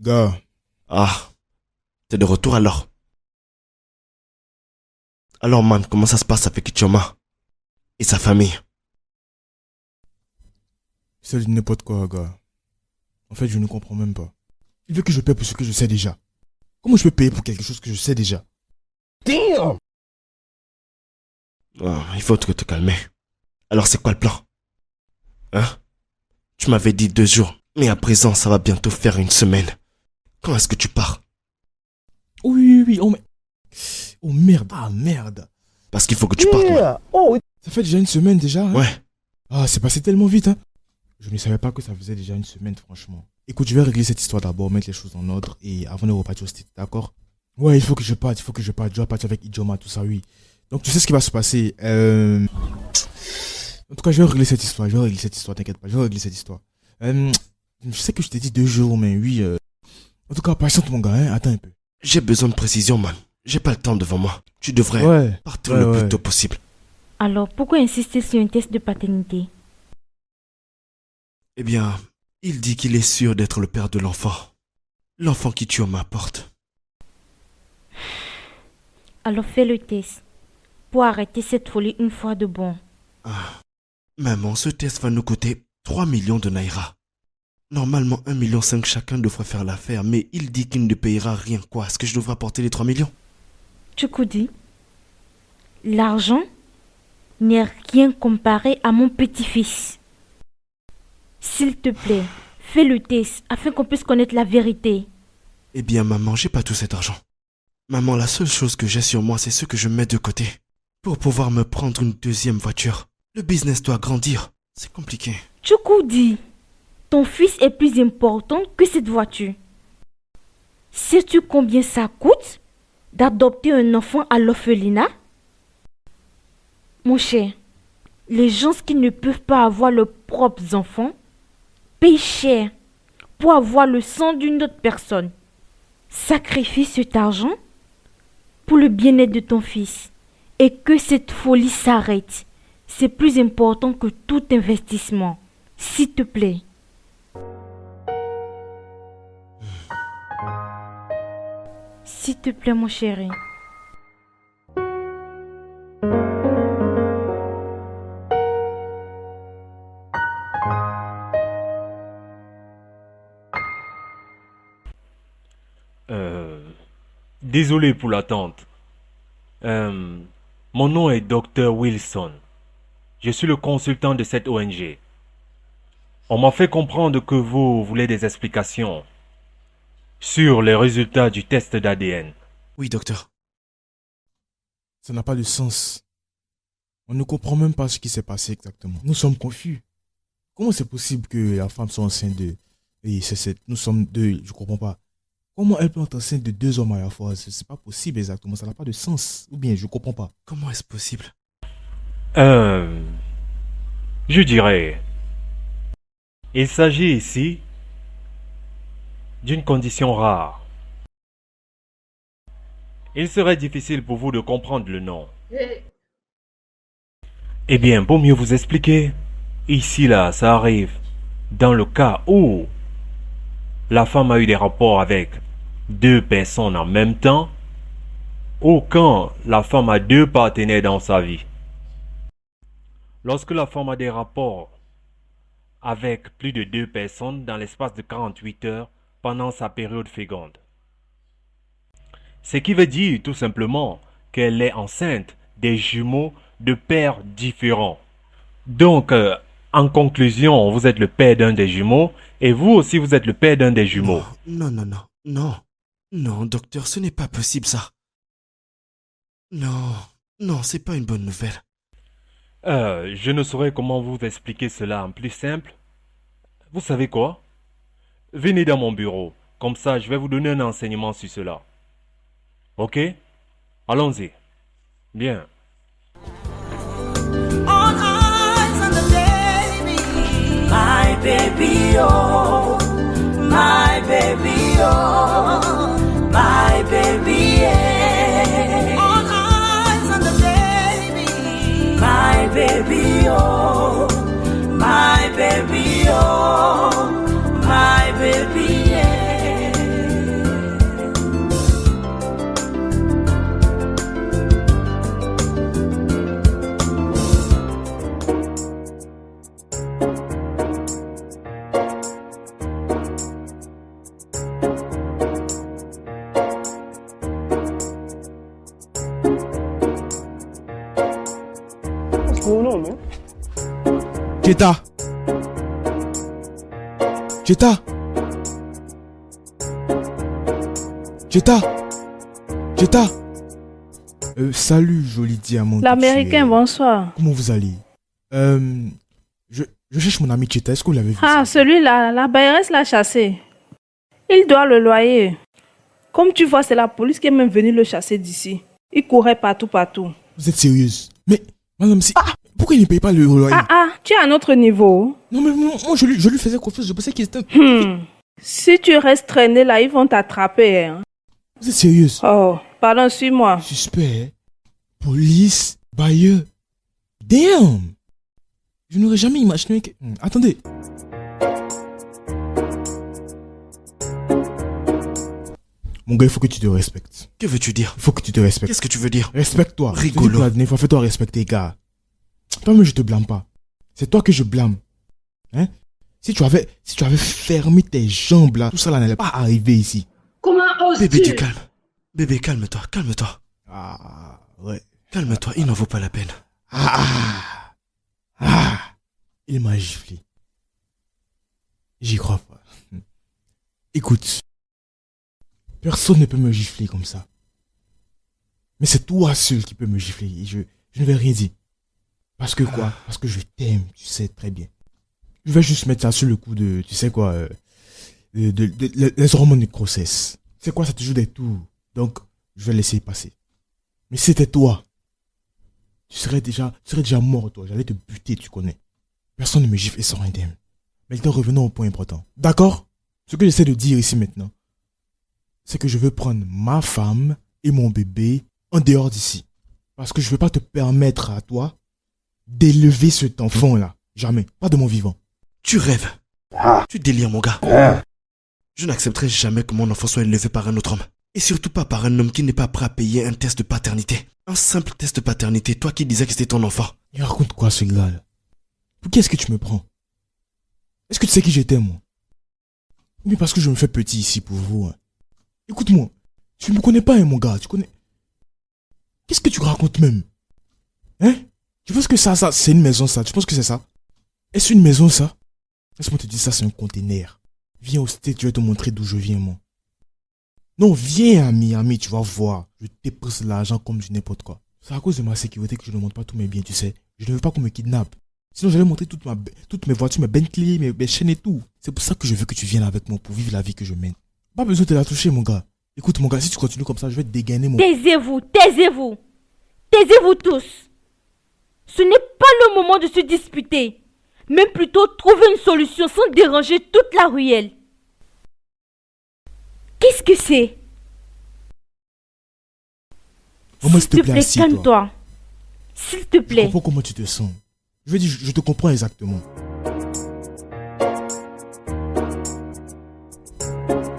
Gars, Ah, t'es de retour alors. Alors, man, comment ça se passe avec Ichoma et sa famille? c'est du n'importe quoi, gars. En fait, je ne comprends même pas. Il veut que je paie pour ce que je sais déjà. Comment je peux payer pour quelque chose que je sais déjà? Damn! Il faut te calmer. Alors c'est quoi le plan? Hein? Tu m'avais dit 2 jours, mais à présent ça va bientôt faire 1 semaine. Quand est-ce que tu pars? Oui. Oh merde. Ah merde. Parce qu'il faut que tu partes. Moi. Ça fait déjà 1 semaine déjà. Hein? Ouais. Ah, c'est passé tellement vite. Hein? Je ne savais pas que ça faisait déjà 1 semaine, franchement. Écoute, je vais régler cette histoire d'abord, mettre les choses en ordre et avant de repartir au state, d'accord? Ouais, il faut que je parte. Je dois partir avec Ijoma, tout ça, oui. Donc tu sais ce qui va se passer. En tout cas, je vais régler cette histoire. T'inquiète pas, je vais régler cette histoire. Je sais que je t'ai dit 2 jours, mais oui. En tout cas, patiente mon gars, hein. Attends un peu. J'ai besoin de précision, man. J'ai pas le temps devant moi. Tu devrais partir le plus tôt possible. Alors, pourquoi insister sur un test de paternité? Eh bien, il dit qu'il est sûr d'être le père de l'enfant. L'enfant qui tue à ma porte. Alors fais le test. Pour arrêter cette folie une fois de bon. Ah, maman, ce test va nous coûter 3 millions de naira. Normalement, 1,5 million chacun devrait faire l'affaire, mais il dit qu'il ne payera rien. Quoi? Est-ce que je devrais apporter les 3 millions? Tchoukoudi, l'argent n'est rien comparé à mon petit-fils. S'il te plaît, fais le test afin qu'on puisse connaître la vérité. Eh bien, maman, j'ai pas tout cet argent. Maman, la seule chose que j'ai sur moi, c'est ce que je mets de côté. Pour pouvoir me prendre une 2e voiture. Le business doit grandir. C'est compliqué. Tchoukoudi, ton fils est plus important que cette voiture. Sais-tu combien ça coûte d'adopter un enfant à l'orphelinat? Mon cher, les gens qui ne peuvent pas avoir leurs propres enfants payent cher pour avoir le sang d'une autre personne. Sacrifie cet argent pour le bien-être de ton fils et que cette folie s'arrête. C'est plus important que tout investissement. S'il te plaît. S'il te plaît, mon chéri. Désolé pour l'attente. Mon nom est Dr. Wilson. Je suis le consultant de cette ONG. On m'a fait comprendre que vous voulez des explications sur les résultats du test d'ADN. Oui, docteur. Ça n'a pas de sens. On ne comprend même pas ce qui s'est passé exactement. Nous sommes confus. Comment c'est possible que la femme soit enceinte de... Et nous sommes 2, je comprends pas. Comment elle peut être enceinte de 2 hommes à la fois? C'est pas possible exactement, ça n'a pas de sens. Ou bien, je comprends pas. Comment est-ce possible? Je dirais... Il s'agit ici d'une condition rare. Il serait difficile pour vous de comprendre le nom. Eh bien, pour mieux vous expliquer, ici là, ça arrive dans le cas où la femme a eu des rapports avec 2 personnes en même temps, ou quand la femme a 2 partenaires dans sa vie. Lorsque la femme a des rapports avec plus de 2 personnes dans l'espace de 48 heures pendant sa période féconde. Ce qui veut dire tout simplement qu'elle est enceinte des jumeaux de pères différents. Donc, en conclusion, vous êtes le père d'un des jumeaux et vous aussi vous êtes le père d'un des jumeaux. Non, docteur, ce n'est pas possible ça. Non, c'est pas une bonne nouvelle. Je ne saurais comment vous expliquer cela en plus simple. Vous savez quoi? Venez dans mon bureau. Comme ça, je vais vous donner un enseignement sur cela. Ok? Allons-y. Bien. All eyes on the baby, my baby, oh, my baby, oh, my baby, yeah. All eyes on the baby, my baby, oh, my baby, oh, my baby, yeah. Cheta. Cheta. Cheta. Cheta. Salut, joli diamant. L'Américain, bonsoir. Comment vous allez? Je cherche mon ami Cheta. Est-ce que vous l'avez vu? Ah, celui-là, la bailleresse l'a chassé. Il doit le loyer. Comme tu vois, c'est la police qui est même venue le chasser d'ici. Il courait partout. Vous êtes sérieuse? Mais, madame, si... pourquoi il ne paye pas le loyer? Tu es à un autre niveau. Non, mais moi, je lui faisais confiance. Je pensais qu'il était... Si tu restes traîné là, ils vont t'attraper. Hein. Vous êtes sérieuse? Oh, pardon, suis-moi. Suspect, hein? Police, bailleur. Damn! Je n'aurais jamais imaginé que... Attendez. Mon gars, il faut que tu te respectes. Que veux-tu dire? Il faut que tu te respectes. Qu'est-ce que tu veux dire? Respecte-toi. Rigolo. La dernière fois, fais-toi respecter, gars. Toi-même, je te blâme pas. C'est toi que je blâme. Hein? Si tu avais fermé tes jambes là, tout ça là n'allait pas arriver ici. Comment oses-tu? Bébé, tu calmes. Bébé, calme-toi. Ah, ouais. Calme-toi, il n'en vaut pas la peine. Il m'a giflé. J'y crois pas. Écoute. Personne ne peut me gifler comme ça. Mais c'est toi seul qui peux me gifler. Et je ne vais rien dire. Parce que quoi? Parce que je t'aime, tu sais très bien. Je vais juste mettre ça sur le coup de, tu sais quoi, les hormones de grossesse. C'est quoi, ça te joue des tours. Donc, je vais laisser passer. Mais si c'était toi, tu serais déjà mort, toi. J'allais te buter, tu connais. Personne ne me gifle et sort indemne. Maintenant, revenons au point important. D'accord? Ce que j'essaie de dire ici maintenant, c'est que je veux prendre ma femme et mon bébé en dehors d'ici. Parce que je ne veux pas te permettre à toi d'élever cet enfant-là. Jamais. Pas de mon vivant. Tu rêves. Tu délires, mon gars. Je n'accepterai jamais que mon enfant soit élevé par un autre homme. Et surtout pas par un homme qui n'est pas prêt à payer un test de paternité. Un simple test de paternité, toi qui disais que c'était ton enfant. Il raconte quoi ce gars-là? Pour qui est-ce que tu me prends? Est-ce que tu sais qui j'étais, moi? Mais parce que je me fais petit ici pour vous. Hein. Écoute-moi. Tu me connais pas, hein, mon gars. Tu connais... Qu'est-ce que tu racontes même? Hein? Tu penses que ça, c'est une maison, ça? Tu penses que c'est ça? Est-ce une maison, ça? Laisse-moi te dire, ça, c'est un conteneur. Viens au state, je vais te montrer d'où je viens, moi. Non, viens à Miami, tu vas voir. Je dépense l'argent comme du n'importe quoi. C'est à cause de ma sécurité que je ne montre pas tous mes biens, tu sais. Je ne veux pas qu'on me kidnappe. Sinon, j'allais montrer toutes mes voitures, mes Bentley, mes chaînes et tout. C'est pour ça que je veux que tu viennes avec moi pour vivre la vie que je mène. Pas besoin de la toucher, mon gars. Écoute, mon gars, si tu continues comme ça, je vais te dégainer, mon... Taisez-vous tous. Ce n'est pas le moment de se disputer. Mais plutôt trouver une solution sans déranger toute la ruelle. Qu'est-ce que c'est? Maman, s'il te plaît, assieds-toi. calme-toi. S'il te plaît. Je comprends comment tu te sens. Je veux dire, je te comprends exactement.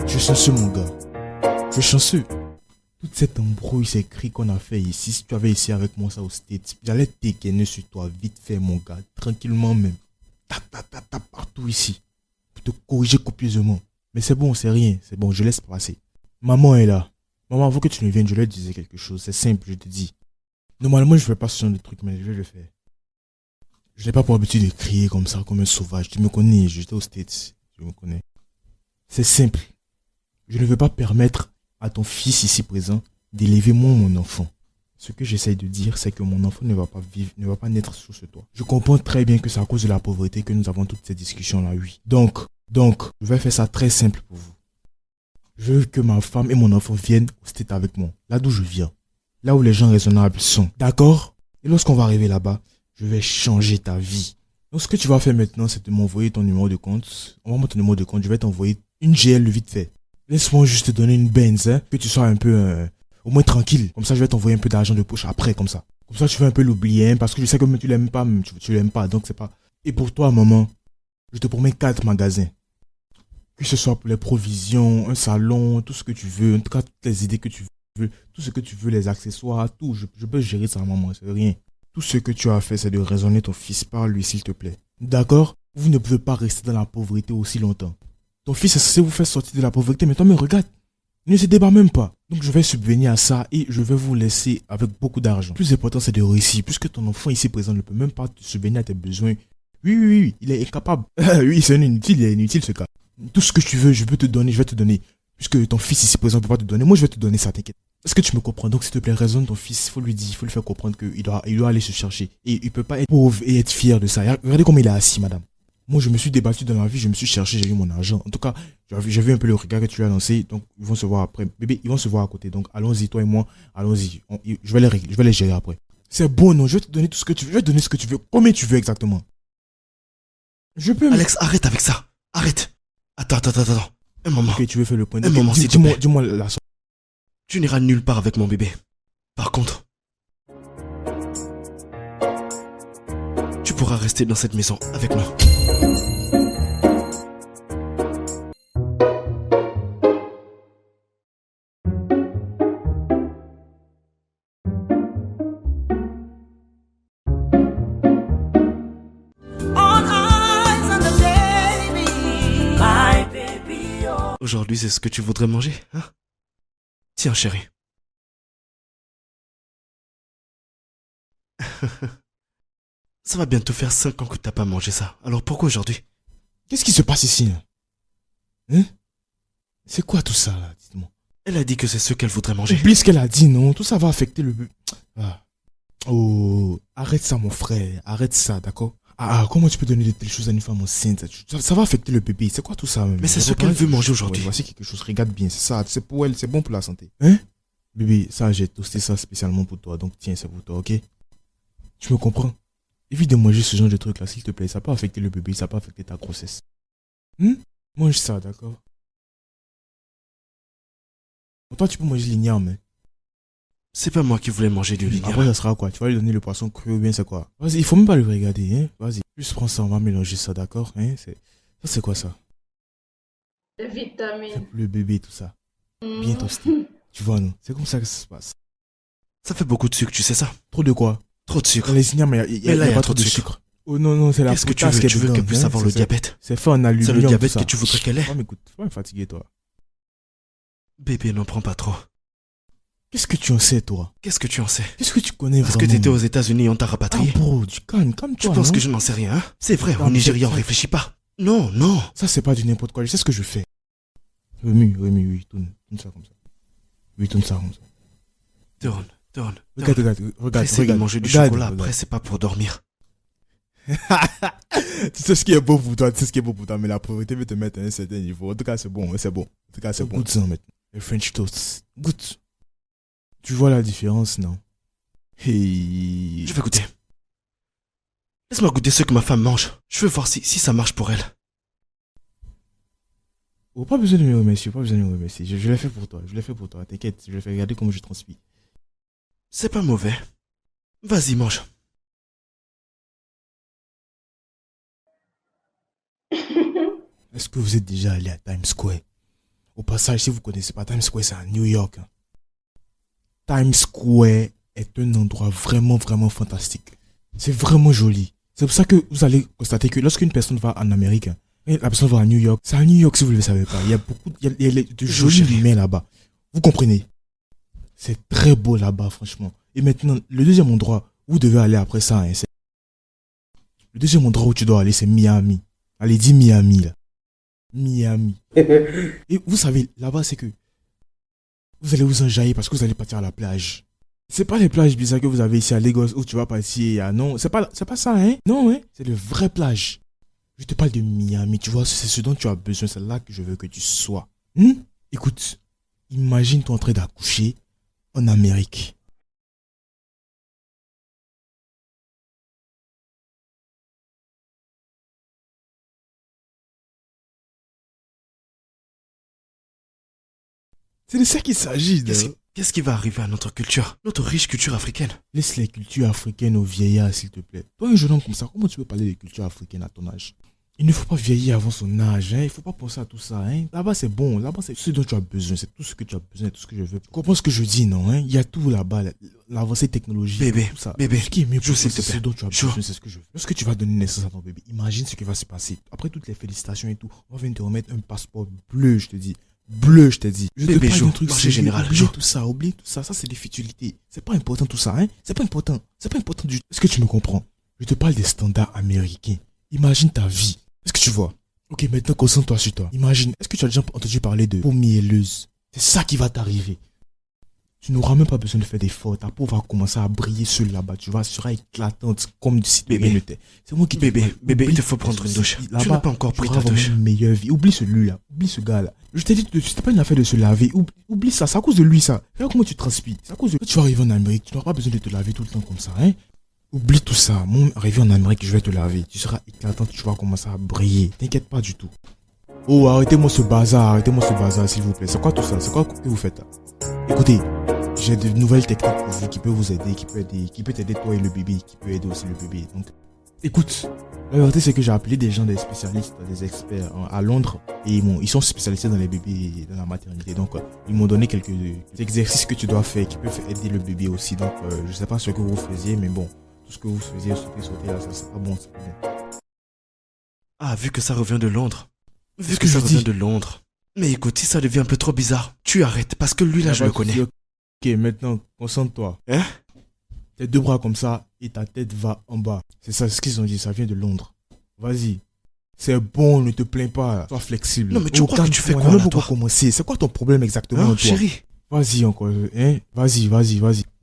Je suis chanceux, mon gars. Je suis chanceux. Toute cette embrouille, ces cris qu'on a fait ici, si tu avais essayé avec moi ça au States, j'allais te dégainer sur toi, vite fait, mon gars, tranquillement même. Tap, partout ici. Pour te corriger copieusement. Mais c'est bon, c'est rien. C'est bon, je laisse passer. Maman est là. Maman, avant que tu ne viennes, je lui disais quelque chose. C'est simple, je te dis. Normalement, je ne fais pas ce genre de truc, mais je vais le faire. Je n'ai pas pour habitude de crier comme ça, comme un sauvage. Tu me connais, j'étais aux States. Je me connais. C'est simple. Je ne veux pas permettre à ton fils ici présent d'élever mon enfant. Ce que j'essaye de dire, c'est que mon enfant ne va pas vivre, ne va pas naître sous ce toit. Je comprends très bien que c'est à cause de la pauvreté que nous avons toutes ces discussions-là, oui. Donc, je vais faire ça très simple pour vous. Je veux que ma femme et mon enfant viennent au States avec moi, là d'où je viens. Là où les gens raisonnables sont. D'accord? Et lorsqu'on va arriver là-bas, je vais changer ta vie. Donc, ce que tu vas faire maintenant, c'est de m'envoyer ton numéro de compte. Envoie-moi ton numéro de compte, je vais t'envoyer une GL vite fait. Laisse-moi juste te donner une Benz, hein, que tu sois un peu... au moins tranquille. Comme ça, je vais t'envoyer un peu d'argent de poche après, comme ça. Comme ça, tu vas un peu l'oublier, hein, parce que je sais que tu l'aimes pas, tu l'aimes pas, donc c'est pas... Et pour toi, maman, je te promets 4 magasins. Que ce soit pour les provisions, un salon, tout ce que tu veux, en tout cas, toutes les idées que tu veux, tout ce que tu veux, les accessoires, tout, je peux gérer ça, maman, c'est rien. Tout ce que tu as fait, c'est de raisonner ton fils par lui, s'il te plaît. D'accord? Vous ne pouvez pas rester dans la pauvreté aussi longtemps. Ton fils est censé vous faire sortir de la pauvreté, mais toi, mais regarde. Il ne se débat même pas. Donc je vais subvenir à ça et je vais vous laisser avec beaucoup d'argent. Le plus important, c'est de réussir. Puisque ton enfant ici présent ne peut même pas subvenir à tes besoins Oui, il est incapable. Oui, c'est un inutile, il est inutile ce gars. Tout ce que tu veux, je peux te donner, je vais te donner. Puisque ton fils ici présent ne peut pas te donner, moi je vais te donner ça, t'inquiète. Est-ce que tu me comprends? Donc s'il te plaît, raisonne ton fils, il faut lui dire, il faut lui faire comprendre qu'il doit aller se chercher. Et il peut pas être pauvre et être fier de ça. Regardez comment il est assis, madame. Moi je me suis débattu dans la vie, je me suis cherché, j'ai eu mon argent. En tout cas, j'ai vu un peu le regard que tu lui as lancé, donc ils vont se voir après. Bébé, ils vont se voir à côté, donc allons-y, toi et moi, allons-y. Je vais les régler, je vais les gérer après. C'est bon, non, je vais te donner tout ce que tu veux, je vais te donner ce que tu veux, combien tu veux exactement. Je peux... Alex, arrête avec ça. Arrête. Attends. Un moment. Ok, tu veux faire le point. Un moment, s'il te plaît. Dis-moi la somme. Tu n'iras nulle part avec mon bébé. Par contre, tu pourras rester dans cette maison avec nous. All eyes on the baby, my baby. Oh. Aujourd'hui, c'est ce que tu voudrais manger, hein? Tiens, chérie. Ça va bientôt faire 5 ans que t'as pas mangé ça. Alors pourquoi aujourd'hui? Qu'est-ce qui se passe ici là? Hein? C'est quoi tout ça là? Dites-moi. Elle a dit que c'est ce qu'elle voudrait manger. Oublie ce qu'elle a dit, non? Tout ça va affecter le... Ah. Oh, arrête ça mon frère. Arrête ça, d'accord? Comment tu peux donner de telles choses à une femme enceinte? Ça va affecter le bébé. C'est quoi tout ça? Mais c'est ce qu'elle veut manger aujourd'hui. Ouais, voici quelque chose. Regarde bien, c'est ça. C'est pour elle, c'est bon pour la santé. Hein? Bébé, ça, j'ai toasté ça spécialement pour toi. Donc tiens, c'est pour toi, ok? Tu me comprends? Évite de manger ce genre de truc là, s'il te plaît. Ça peut affecter le bébé, ça peut affecter ta grossesse. Mange ça, d'accord? Pour toi, tu peux manger l'igname, hein? C'est pas moi qui voulais manger du ligname. Après, ça sera quoi? Tu vas lui donner le poisson cru ou bien c'est quoi? Vas-y, il faut même pas le regarder, hein? Vas-y, juste prends ça, on va mélanger ça, d'accord? Hein? Ça, c'est quoi ça? Les vitamines. Le bébé, tout ça. Bien toasté. Tu vois, non? C'est comme ça que ça se passe. Ça fait beaucoup de sucre, tu sais ça? Trop de quoi? Trop de sucre. Dans les ignames, il y a pas trop de sucre. Oh non, c'est la Qu'est-ce que tu potasse veux? qui est Tu veux dedans, qu'elle puisse hein? avoir le diabète? C'est fait en aluminium. C'est le diabète tout ça. que tu voudrais qu'elle ait? Oh, mais écoute, faut pas me fatiguer, toi. Bébé, n'en prends pas trop. Qu'est-ce que tu en sais, toi? Qu'est-ce que tu en sais? Qu'est-ce que tu connais Parce vraiment? que t'étais aux États-Unis et on t'a rapatrié. Bro, tu calme-toi. Tu penses que je n'en sais rien, hein? C'est vrai, au Nigeria, on réfléchit pas. Non. Ça, c'est pas du n'importe quoi. Je sais ce que je fais. Oui, tourne ça comme ça. Oui, tourne ça comme ça. Tourne. Regarde. Essaye de manger du chocolat, après c'est pas pour dormir. Tu sais ce qui est beau pour toi, mais la pauvreté veut te mettre à un certain niveau. En tout cas, c'est bon. En tout cas, c'est bon. Goûte ça maintenant. Le French toast. Goûte. Tu vois la différence, non? Hey. Je vais goûter. Laisse-moi goûter ce que ma femme mange. Je veux voir si ça marche pour elle. Oh, pas besoin de me remercier, Je l'ai fait pour toi, t'inquiète. Je vais faire regarder comment je transpire. C'est pas mauvais. Vas-y, mange. Est-ce que vous êtes déjà allé à Times Square? Au passage, si vous connaissez pas Times Square, c'est à New York. Times Square est un endroit vraiment fantastique. C'est vraiment joli. C'est pour ça que vous allez constater que lorsqu'une personne va en Amérique, et la personne va à New York, c'est à New York si vous ne le savez pas. Il y a de jolis humains là-bas. Vous comprenez? C'est très beau là-bas, franchement. Et maintenant, le deuxième endroit où vous devez aller après ça, hein, le deuxième endroit où tu dois aller, c'est Miami. Allez, dis Miami, là. Miami. Et vous savez, là-bas, c'est que vous allez vous enjailler parce que vous allez partir à la plage. C'est pas les plages bizarres que vous avez ici à Lagos où tu vas partir à... Non, c'est pas ça, hein. Non, hein. C'est les vraies plages. Je te parle de Miami, tu vois, c'est ce dont tu as besoin. C'est là que je veux que tu sois. Écoute, imagine-toi en train d'accoucher en Amérique. C'est de ça qu'il s'agit. Qu'est-ce qui va arriver à notre culture? Notre riche culture africaine? Laisse les cultures africaines aux vieillards, s'il te plaît. Toi, un jeune homme comme ça, comment tu peux parler des cultures africaines à ton âge? Il ne faut pas vieillir avant son âge, hein. Il ne faut pas penser à tout ça, hein. Là-bas, c'est bon. Là-bas, c'est ce dont tu as besoin. C'est tout ce que tu as besoin, tout ce que je veux. Tu comprends ce que je dis, non, hein? Il y a tout là-bas. L'avancée technologique, bébé, tout ça. Bébé, ce qui est mieux pour toi, c'est te ce plaît. dont tu as besoin, c'est ce que je veux. Lorsque tu vas donner naissance à ton bébé, imagine ce qui va se passer. Après toutes les félicitations et tout, on va venir te remettre un passeport bleu, je te dis. Bleu, je te dis. Je bébé, te parle d'un truc marché général. Oublie tout ça. Ça, c'est des futilités. C'est pas important tout ça, hein. C'est pas important du tout. Est-ce que tu me comprends? Je te parle des standards américains. Imagine ta vie. Est-ce que tu vois? Ok, maintenant concentre-toi sur toi. Imagine, est-ce que tu as déjà entendu parler de peau mielleuse? C'est ça qui va t'arriver. Tu n'auras même pas besoin de faire d'efforts. Ta peau va commencer à briller seule là-bas. Tu vois, elle sera éclatante comme si de rien n'était. C'est moi qui te Bébé, il te faut prendre une douche. Tu n'as pas encore pris ta douche. Une meilleure vie. Oublie celui-là. Oublie ce gars-là. Je t'ai dit, c'était pas une affaire de se laver. Oublie ça. C'est à cause de lui, ça. Regarde comment tu transpires. C'est à cause de lui. Tu vas arriver en Amérique. Tu n'auras pas besoin de te laver tout le temps comme ça, hein. Oublie tout ça. Moi, arrivé en Amérique, je vais te laver. Tu seras éclatant. Tu vas commencer à briller. T'inquiète pas du tout. Oh, arrêtez-moi ce bazar, s'il vous plaît. C'est quoi tout ça? C'est quoi que vous faites là? Écoutez, j'ai de nouvelles techniques pour vous qui peuvent vous aider, qui peut t'aider toi et le bébé, qui peut aider aussi le bébé. Donc, écoute, la vérité c'est que j'ai appelé des gens, des spécialistes, des experts à Londres et ils sont spécialisés dans les bébés et dans la maternité. Donc, ils m'ont donné quelques exercices que tu dois faire qui peuvent aider le bébé aussi. Donc, je sais pas ce que vous faisiez, mais bon, tout ce que vous faisiez, sauter là, ça c'est pas bon, c'est pas bien. Ah, vu que ça revient de Londres. Vu que ça revient de Londres. Mais écoute, si ça devient un peu trop bizarre, tu arrêtes parce que lui là, je le connais. Ok, maintenant, concentre-toi. Hein? Tes deux bras comme ça et ta tête va en bas. C'est ça ce qu'ils ont dit, ça vient de Londres. Vas-y. C'est bon, ne te plains pas. Sois flexible. Non, mais tu crois que tu fais quoi là, toi? Commencer. C'est quoi ton problème exactement, Hein, toi? chérie? Vas-y encore, hein? Vas-y.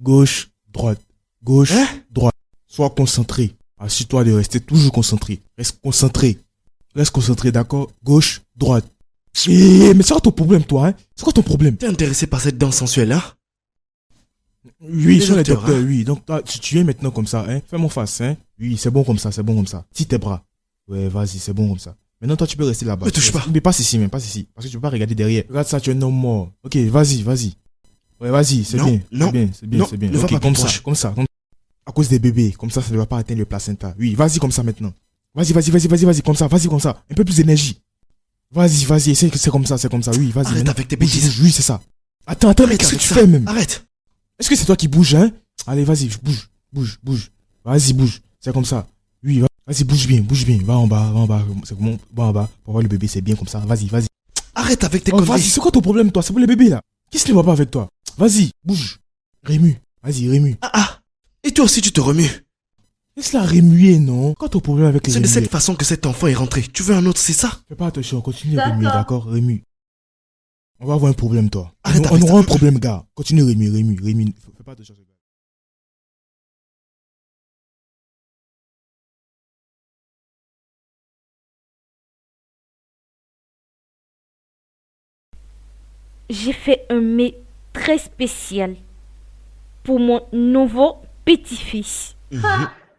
Gauche, droite. Gauche, Hein? droite. Sois concentré. Assure-toi de rester toujours concentré. Reste concentré, d'accord? Gauche, droite. Mais c'est quoi ton problème, toi, hein? C'est quoi ton problème? T'es intéressé par cette danse sensuelle, hein? Oui, ils sont les docteurs, docteurs, hein? oui. Donc, toi, tu es maintenant comme ça, hein? Fais mon face, hein? Oui, c'est bon comme ça. Tire tes bras. Ouais, vas-y, c'est bon comme ça. Maintenant, toi, tu peux rester là-bas. Me touche pas. Mais passe ici. Parce que tu peux pas regarder derrière. Regarde ça, tu es un homme mort. Ok, vas-y. Ouais, vas-y, c'est Non, bien. non, C'est bien. ne va Ok, pas comme plus ça, proche. comme ça. À cause des bébés. Comme ça ne va pas atteindre le placenta. Oui, vas-y comme ça maintenant. Vas-y. Comme ça. Un peu plus d'énergie. Vas-y. C'est comme ça. Oui, vas-y. Arrête maintenant. avec tes Bouge, bêtises. oui, c'est ça. Attends, mais Arrête qu'est-ce que avec tu ça. fais même? Arrête. Est-ce que c'est toi qui bouges, hein? Allez, vas-y, bouge. Vas-y, bouge. C'est comme ça. Oui, vas-y, bouge bien. Va en bas. C'est bon, va en bas. Pour voir le bébé, c'est bien comme ça. Vas-y. Arrête avec tes Oh, vas-y, conneries. c'est quoi ton problème, toi? C'est pour le bébé, là. Qu'est-ce qui ne va pas avec toi? Vas-y, bouge. Remue. Vas-y, remue. Ah. Et toi aussi, tu te remues. Laisse-la remuer, non? Quoi ton problème avec les C'est de remuer? cette façon que cet enfant est rentré. Tu veux un autre, c'est ça? Fais pas attention, continue à remuer, d'accord? Remue. On va avoir un problème, toi. Arrête On avec aura ça. un problème, gars. Continue à remuer. Fais pas attention, gars. J'ai fait un mets très spécial pour mon nouveau petit-fils.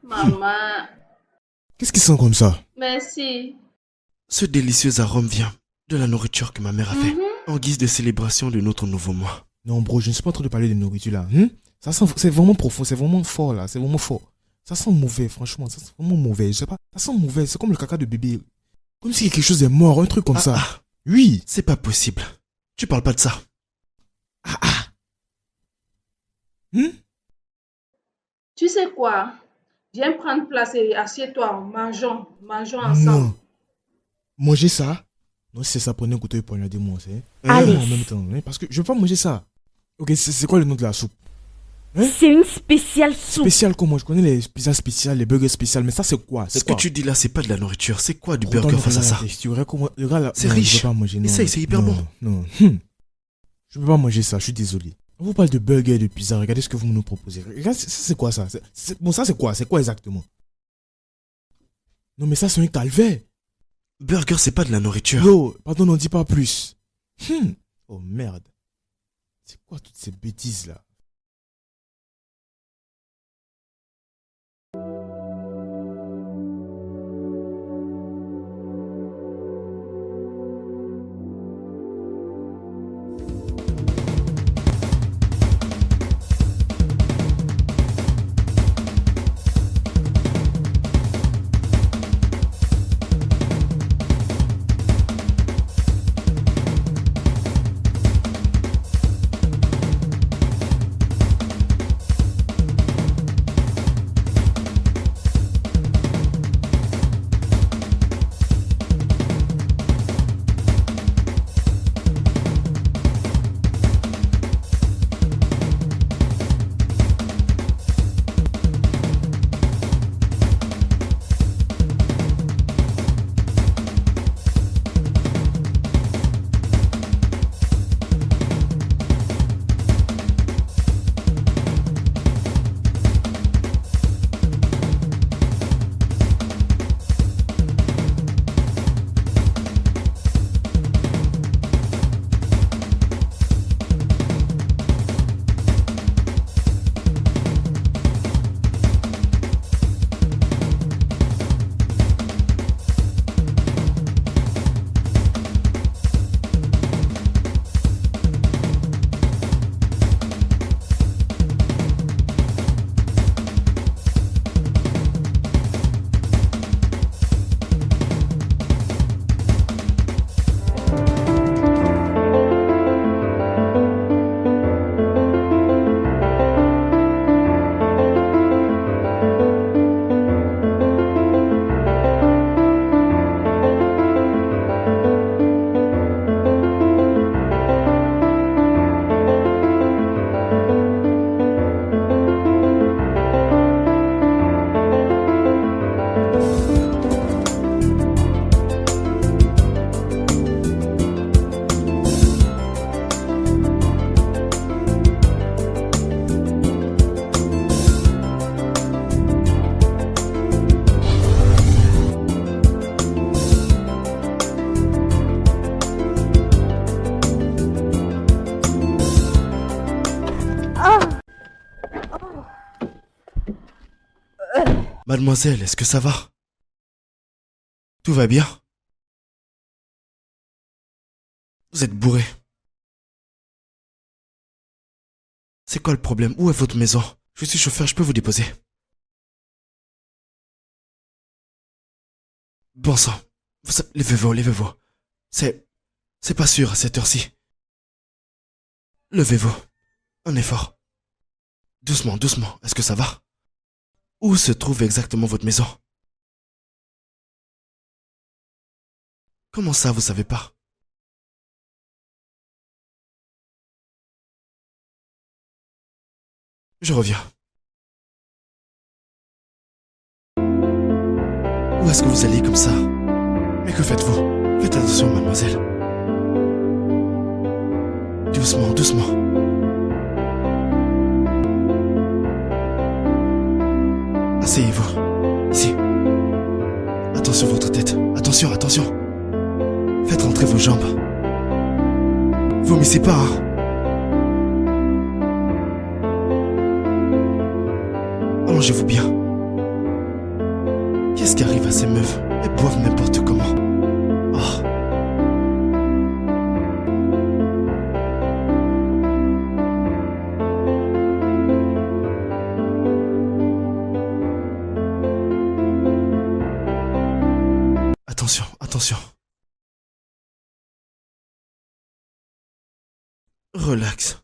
Maman, Qu'est-ce qui sent comme ça? merci. Ce délicieux arôme vient de la nourriture que ma mère a fait en guise de célébration de notre nouveau mois. Non, bro, je ne suis pas en train de parler de nourriture, là. Ça sent, c'est vraiment profond, c'est vraiment fort, là. C'est vraiment fort. Ça sent mauvais, franchement. Ça sent vraiment mauvais. Je sais pas. Ça sent mauvais. C'est comme le caca de bébé. Comme si quelque chose est mort, un truc comme ça. Oui. C'est pas possible. Tu parles pas de ça. Tu sais quoi? Viens prendre place et assieds-toi. Mangeons ensemble. Non. Manger ça? Non, si c'est ça, prenez un couteau et poignardez-moi, c'est. Allez. En même temps, hein, parce que je veux pas manger ça. Ok, c'est quoi le nom de la soupe? Hein? C'est une spéciale soupe. Spécial comment? Je connais les pizzas spéciales, les burgers spéciales, mais ça c'est quoi? Ce C'est que quoi? tu dis là, c'est pas de la nourriture. C'est quoi du Regarde burger face à ça? Le gars là, C'est non, riche. Je peux pas manger, non. Essaye, c'est hyper Non, bon. Non. Je peux pas manger ça, je suis désolé. On vous parle de burger, de pizza, regardez ce que vous nous proposez. Regarde, c'est quoi ça? Bon, ça c'est quoi? C'est quoi exactement? Non mais ça c'est un calvaire. Burger, c'est pas de la nourriture. Yo, pardon, n'en dis pas plus. Oh merde. C'est quoi toutes ces bêtises là? Mademoiselle, est-ce que ça va? Tout va bien? Vous êtes bourré. C'est quoi le problème? Où est votre maison? Je suis chauffeur, je peux vous déposer. Bon sang. Levez-vous, levez-vous. C'est pas sûr à cette heure-ci. Levez-vous. Un effort. Doucement, doucement. Est-ce que ça va? Où se trouve exactement votre maison? Comment ça, vous savez pas? Je reviens. Où est-ce que vous allez comme ça? Mais que faites-vous? Faites attention, mademoiselle. Doucement, doucement. Asseyez-vous. Ici. Attention votre tête. Attention, attention. Faites rentrer vos jambes. Vomissez pas, hein. Allongez-vous bien. Qu'est-ce qui arrive à ces meufs? Elles boivent n'importe comment. Oh. Attention, attention. Relax.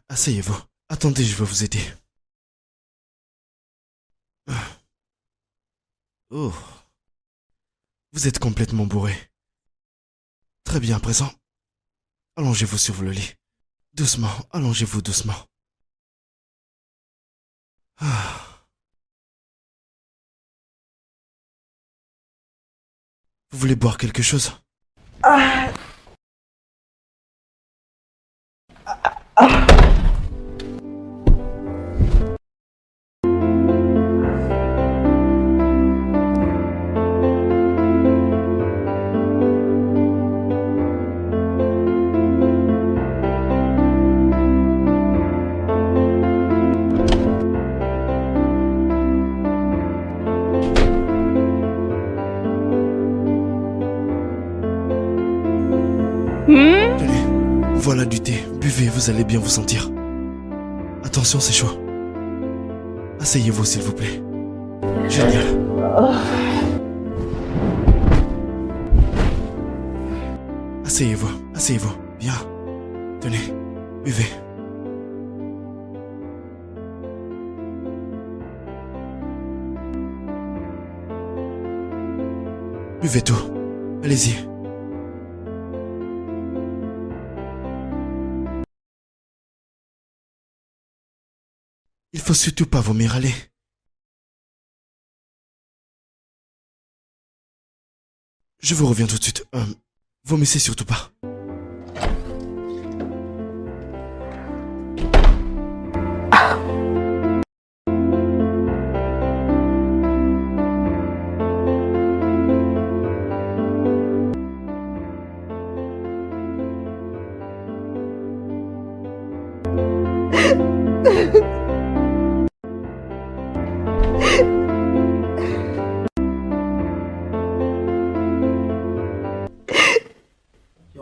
Asseyez-vous. Attendez, je vais vous aider. Oh. Vous êtes complètement bourré. Très bien, à présent. Allongez-vous sur le lit. Doucement, allongez-vous doucement. Ah. Vous voulez boire quelque chose? Tenez, voilà du thé. Buvez, vous allez bien vous sentir. Attention, c'est chaud. Asseyez-vous, s'il vous plaît. Génial. Asseyez-vous, asseyez-vous. Bien. Tenez, buvez. Buvez tout. Allez-y. Il faut surtout pas vomir, allez. Je vous reviens tout de suite. Vomissez surtout pas.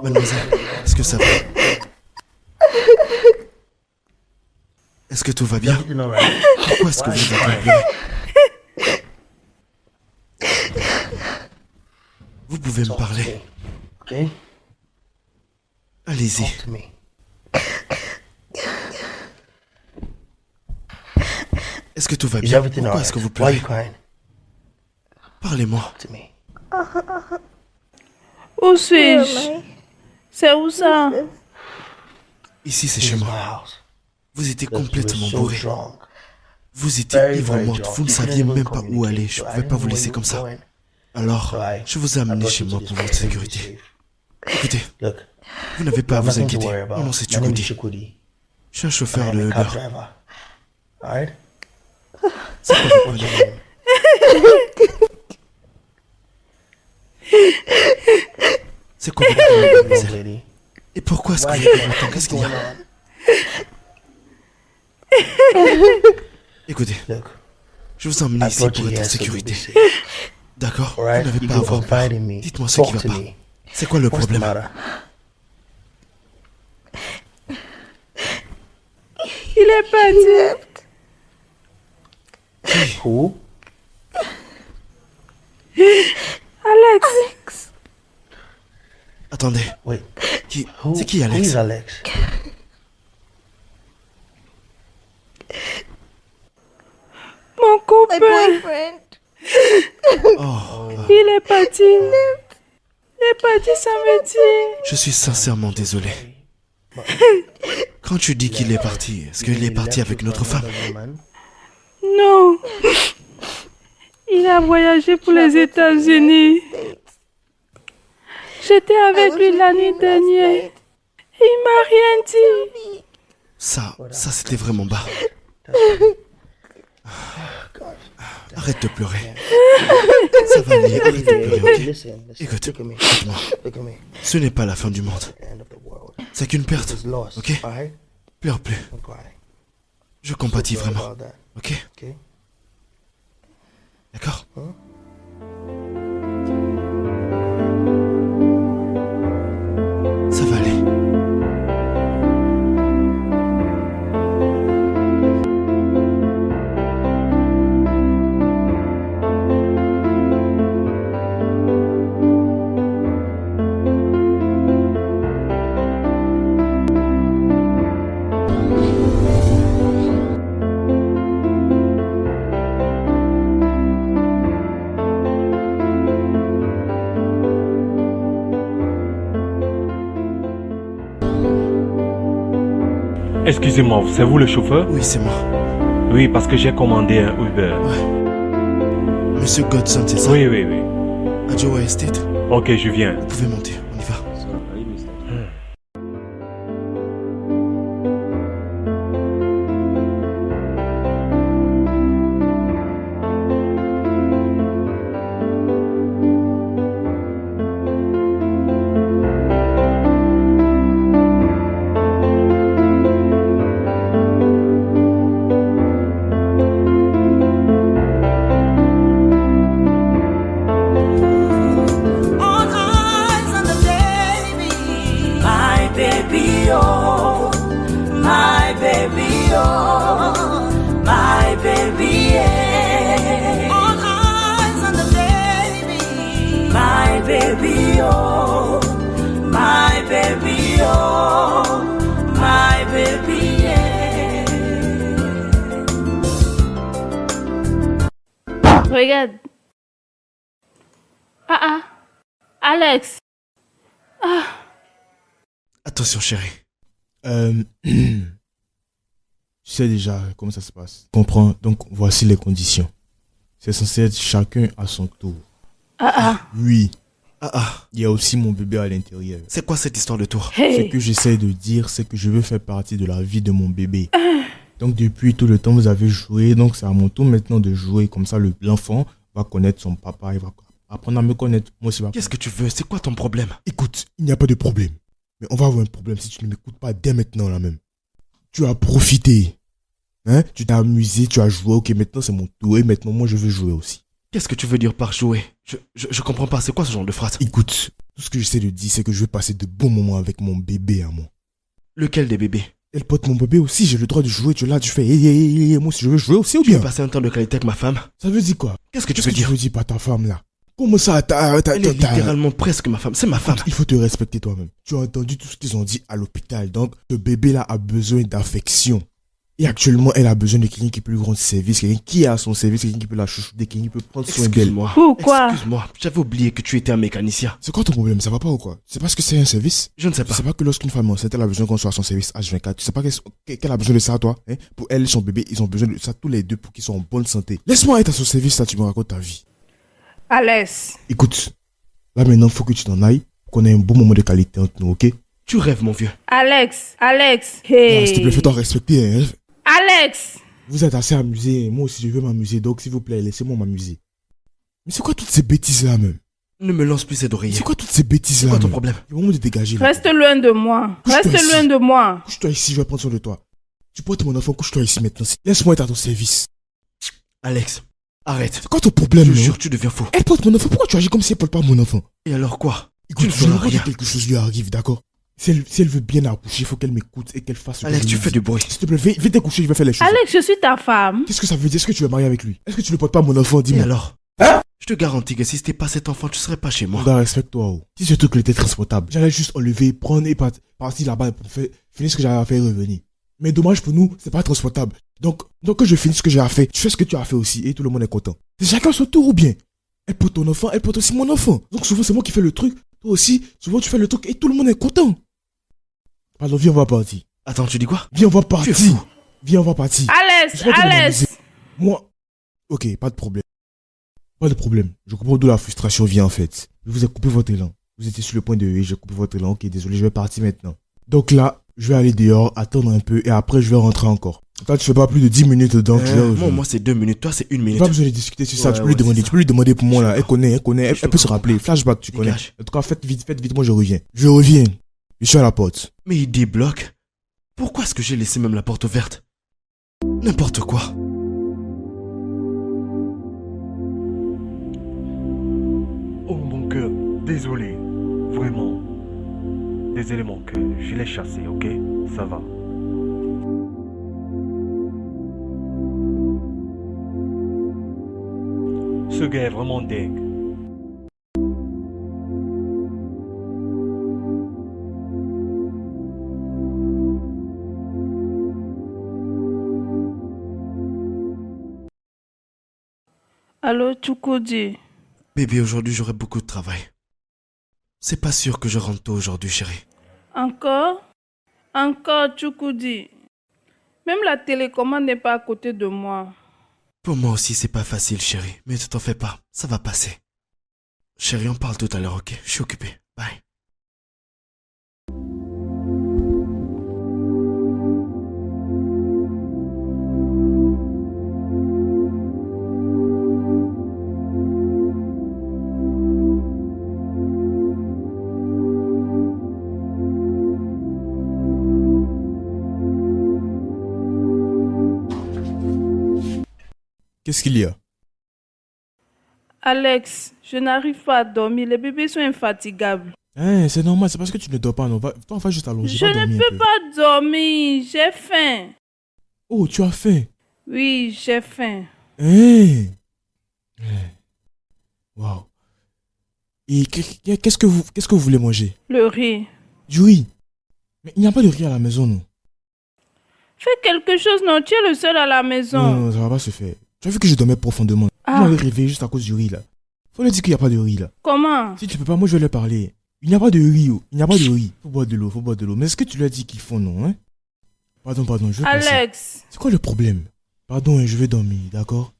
Mademoiselle, est-ce que ça va? Est-ce que tout va bien? Pourquoi est-ce que vous êtes en train de pleurer? Vous pouvez me parler. Allez-y. Est-ce que tout va bien? Pourquoi est-ce que vous pleurez? Parlez-moi. Où suis-je? C'est où ça? Ici, c'est chez moi. Vous étiez complètement bourré. Vous étiez ivre morte. Vous ne saviez même pas où aller. Je ne pouvais pas vous laisser comme ça. Alors, je vous ai amené chez moi pour votre sécurité. Écoutez, vous n'avez pas à vous inquiéter. Mon nom, c'est Chukwudi. Je suis un chauffeur de Uber. C'est quoi votre problème? C'est quoi votre problème, mademoiselle? Et pourquoi est-ce que vous pleurez autant? Qu'est-ce qu'il y a? Écoutez, Je vous ai emmené I ici brought pour you être en here so you'll be sécurité. safe. D'accord? All right? Vous n'avez You pas à can avoir peur. confide in me. Dites-moi ce qui Talk va to pas. me. C'est quoi le What's the problème? matter? Il est parti. Who? Alex. Attendez. Wait. C'est qui Who Alex? is Alex? Mon copain. Oh, Il est parti. Il est parti samedi. je suis sincèrement désolé. Quand tu dis qu'il est parti, est-ce qu'il est parti avec une autre femme? Non. Il a voyagé pour les États-Unis. J'étais avec lui l'année dernière. Il m'a rien dit. Ça c'était vraiment bas. Arrête de pleurer. Ça va aller, arrête de pleurer, ok? Listen. Écoute, Look at me. écoute-moi. Look at me. Ce n'est pas la fin du monde. End of the world. C'est qu'une perte, It's lost. ok? All right? Pleure plus. Don't cry. Je compatis Sorry vraiment, about that. ok? Okay? D'accord? Ça va aller. Excusez-moi, c'est vous le chauffeur? Oui, c'est moi. Oui, parce que j'ai commandé un Uber. Monsieur Godson, c'est ça? Oui, oui, oui. À Joe Estate. Ok, je viens. Vous pouvez monter, on y va. All eyes on the baby, my baby, oh, my baby, oh, my baby, yeah. All eyes on the baby, my baby, oh, my baby, oh, my baby, yeah. Regarde. Ah. Alex. Attention, chérie. Tu sais déjà comment ça se passe. Comprends, donc voici les conditions. C'est censé être chacun à son tour. Oui, il y a aussi mon bébé à l'intérieur. C'est quoi cette histoire de tour? Ce Hey. que j'essaie de dire, c'est que je veux faire partie de la vie de mon bébé. Donc depuis tout le temps, vous avez joué, donc c'est à mon tour maintenant de jouer. Comme ça, l'enfant va connaître son papa, il va apprendre à me connaître. Moi aussi, Qu'est-ce que tu veux? C'est quoi ton problème? Écoute, il n'y a pas de problème. Mais on va avoir un problème si tu ne m'écoutes pas dès maintenant là même. Tu as profité. Hein? Tu t'es amusé, tu as joué. Ok, maintenant c'est mon tour et maintenant moi je veux jouer aussi. Qu'est-ce que tu veux dire par jouer? Je comprends pas, c'est quoi ce genre de phrase? Écoute, tout ce que j'essaie de dire c'est que je veux passer de bons moments avec mon bébé à moi. Lequel des bébés? Elle porte mon bébé aussi, j'ai le droit de jouer. Tu es là, tu fais hey, moi si je veux jouer aussi ou Tu veux bien? passer un temps de qualité avec ma femme? Ça veut dire quoi? Qu'est-ce que tu Qu'est-ce veux que tu dire? veux dire par ta femme là? Comment ça Elle est littéralement presque ma femme, c'est ma femme. Il faut te respecter toi-même. Tu as entendu tout ce qu'ils ont dit à l'hôpital. Donc, ce bébé-là a besoin d'affection. Et actuellement, elle a besoin de quelqu'un qui peut lui rendre service, quelqu'un qui est à son service, quelqu'un qui peut la chouchouter, quelqu'un qui peut prendre soin d'elle. Excuse-moi. Pourquoi? Excuse-moi, j'avais oublié que tu étais un mécanicien. C'est quoi ton problème? Ça va pas ou quoi? C'est parce que c'est un service? Je ne sais Tu pas. sais pas que lorsqu'une femme est enceinte, elle a besoin qu'on soit à son service H24. Tu sais pas qu'elle a besoin de ça, toi? Hein? Pour elle et son bébé, ils ont besoin de ça tous les deux pour qu'ils soient en bonne santé. Laisse-moi être à son service, là, tu me racontes ta vie. Alex. Écoute, là maintenant, faut que tu t'en ailles, qu'on ait un bon moment de qualité entre nous, ok? Tu rêves, mon vieux. Alex. Ah, s'il te plaît, fais-toi respecter, hein? Alex. Vous êtes assez amusé, moi aussi je veux m'amuser, donc s'il vous plaît, laissez-moi m'amuser. Mais c'est quoi toutes ces bêtises-là, même? Ne me lance plus ces d'oreiller. C'est quoi toutes ces C'est bêtises-là? quoi ton même? problème? Il est moment de dégager. là. Reste loin de moi. Couche-toi Reste ici. loin de moi. Couche-toi ici, je vais prendre soin de toi. Tu portes mon enfant, couche-toi ici maintenant. Laisse-moi être à ton service. Alex, Arrête. C'est quoi ton problème, Je non? jure, tu deviens fou. Elle porte mon enfant. Pourquoi tu agis comme si elle porte pas mon enfant? Et alors quoi? Écoute, ne je feras veux rien. que quelque chose lui arrive, d'accord? Si elle veut bien accoucher, il faut qu'elle m'écoute et qu'elle fasse ce que Alex, je tu lui fais dis. du bruit. S'il te plaît, viens t'accoucher, je vais faire les choses. Alex, je suis ta femme. Qu'est-ce que ça veut dire? Est-ce que tu veux marier avec lui? Est-ce que tu ne portes pas mon enfant? Et Dis-moi. alors? Je te garantis que si c'était pas cet enfant, tu serais pas chez moi. Regarde, respecte-toi. Oh. Si ce truc était transportable, j'allais juste enlever, prendre et partir là-bas pour finir ce que j'avais à faire et revenir. Mais dommage pour nous, c'est pas transportable. Donc que je finisse ce que j'ai à faire, tu fais ce que tu as fait aussi et tout le monde est content. C'est chacun son tour ou bien? Elle porte ton enfant, elle porte aussi mon enfant. Donc souvent c'est moi qui fais le truc, toi aussi, souvent tu fais le truc et tout le monde est content. Pardon, viens on va partir. Attends, tu dis quoi? Viens on va Tu es partir. fou. Viens on va partir. Alex, Je vais te demander. Alex. Moi, ok, pas de problème. Pas de problème. Je comprends d'où la frustration vient en fait. Je vous ai coupé votre élan. Vous étiez sur le point de huer, j'ai coupé votre élan. Ok, désolé, je vais partir maintenant. Donc là, je vais aller dehors, attendre un peu et après je vais rentrer encore. Toi, tu fais pas plus de 10 minutes dedans. tu vas revenir. Moi c'est 2 minutes, toi c'est 1 minute. Pas besoin de discuter sur ça, Ouais, tu peux lui ouais, demander, c'est tu peux lui demander pour moi là. Elle connaît, elle Je peut se comprends. rappeler. Flashback, tu connais. Dégage. En tout cas, faites vite, moi je reviens. Je reviens. Je suis à la porte. Mais il débloque. Pourquoi est-ce que j'ai laissé même la porte ouverte? N'importe quoi. Oh mon cœur, désolé, vraiment. Désolé mon cœur, je l'ai chassé, ok? Ça va. Ce gars est vraiment dingue. Allô, Chukudi. Bébé, aujourd'hui j'aurai beaucoup de travail. C'est pas sûr que je rentre tôt aujourd'hui, chérie. Encore? Encore, Chukudi. Même la télécommande n'est pas à côté de moi. Pour moi aussi c'est pas facile, chérie. Mais ne t'en fais pas, ça va passer. Chérie, on parle tout à l'heure, ok? Je suis occupé. Bye. Qu'est-ce qu'il y a? Alex, je n'arrive pas à dormir. Les bébés sont infatigables. Hein, c'est normal, c'est parce que tu ne dors pas, non. Toi, on va juste allonger. Je va dormir ne un peux peu. pas dormir. J'ai faim. Oh, tu as faim. Oui, j'ai faim. Hein? Waouh. Et qu'est-ce que vous voulez manger? Le riz. Du riz. Mais il n'y a pas de riz à la maison, non? Fais quelque chose, non? Tu es le seul à la maison. Non, ça va pas se faire. Tu as vu que je dormais profondément. Ah. Vous m'avez réveillé juste à cause du riz, là. Faut leur dire qu'il n'y a pas de riz, là. Comment? Si tu peux pas, moi je vais leur parler. Il n'y a pas de riz, oh. Il n'y a pas de riz. Faut boire de l'eau. Mais est-ce que tu leur dis qu'ils font, non, hein? Pardon, je vais passer. Alex. C'est quoi le problème? Pardon, hein, je vais dormir, d'accord?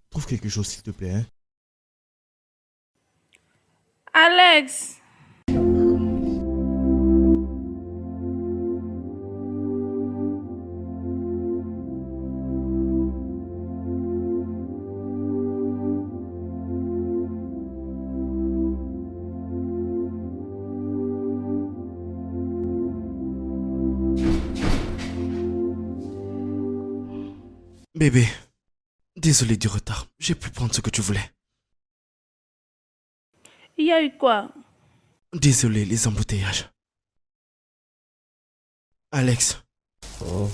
Trouve quelque chose, s'il te plaît, hein? Alex. Bébé, désolé du retard. J'ai pu prendre ce que tu voulais. Il y a eu quoi? Désolé, les embouteillages. Alex. Oh.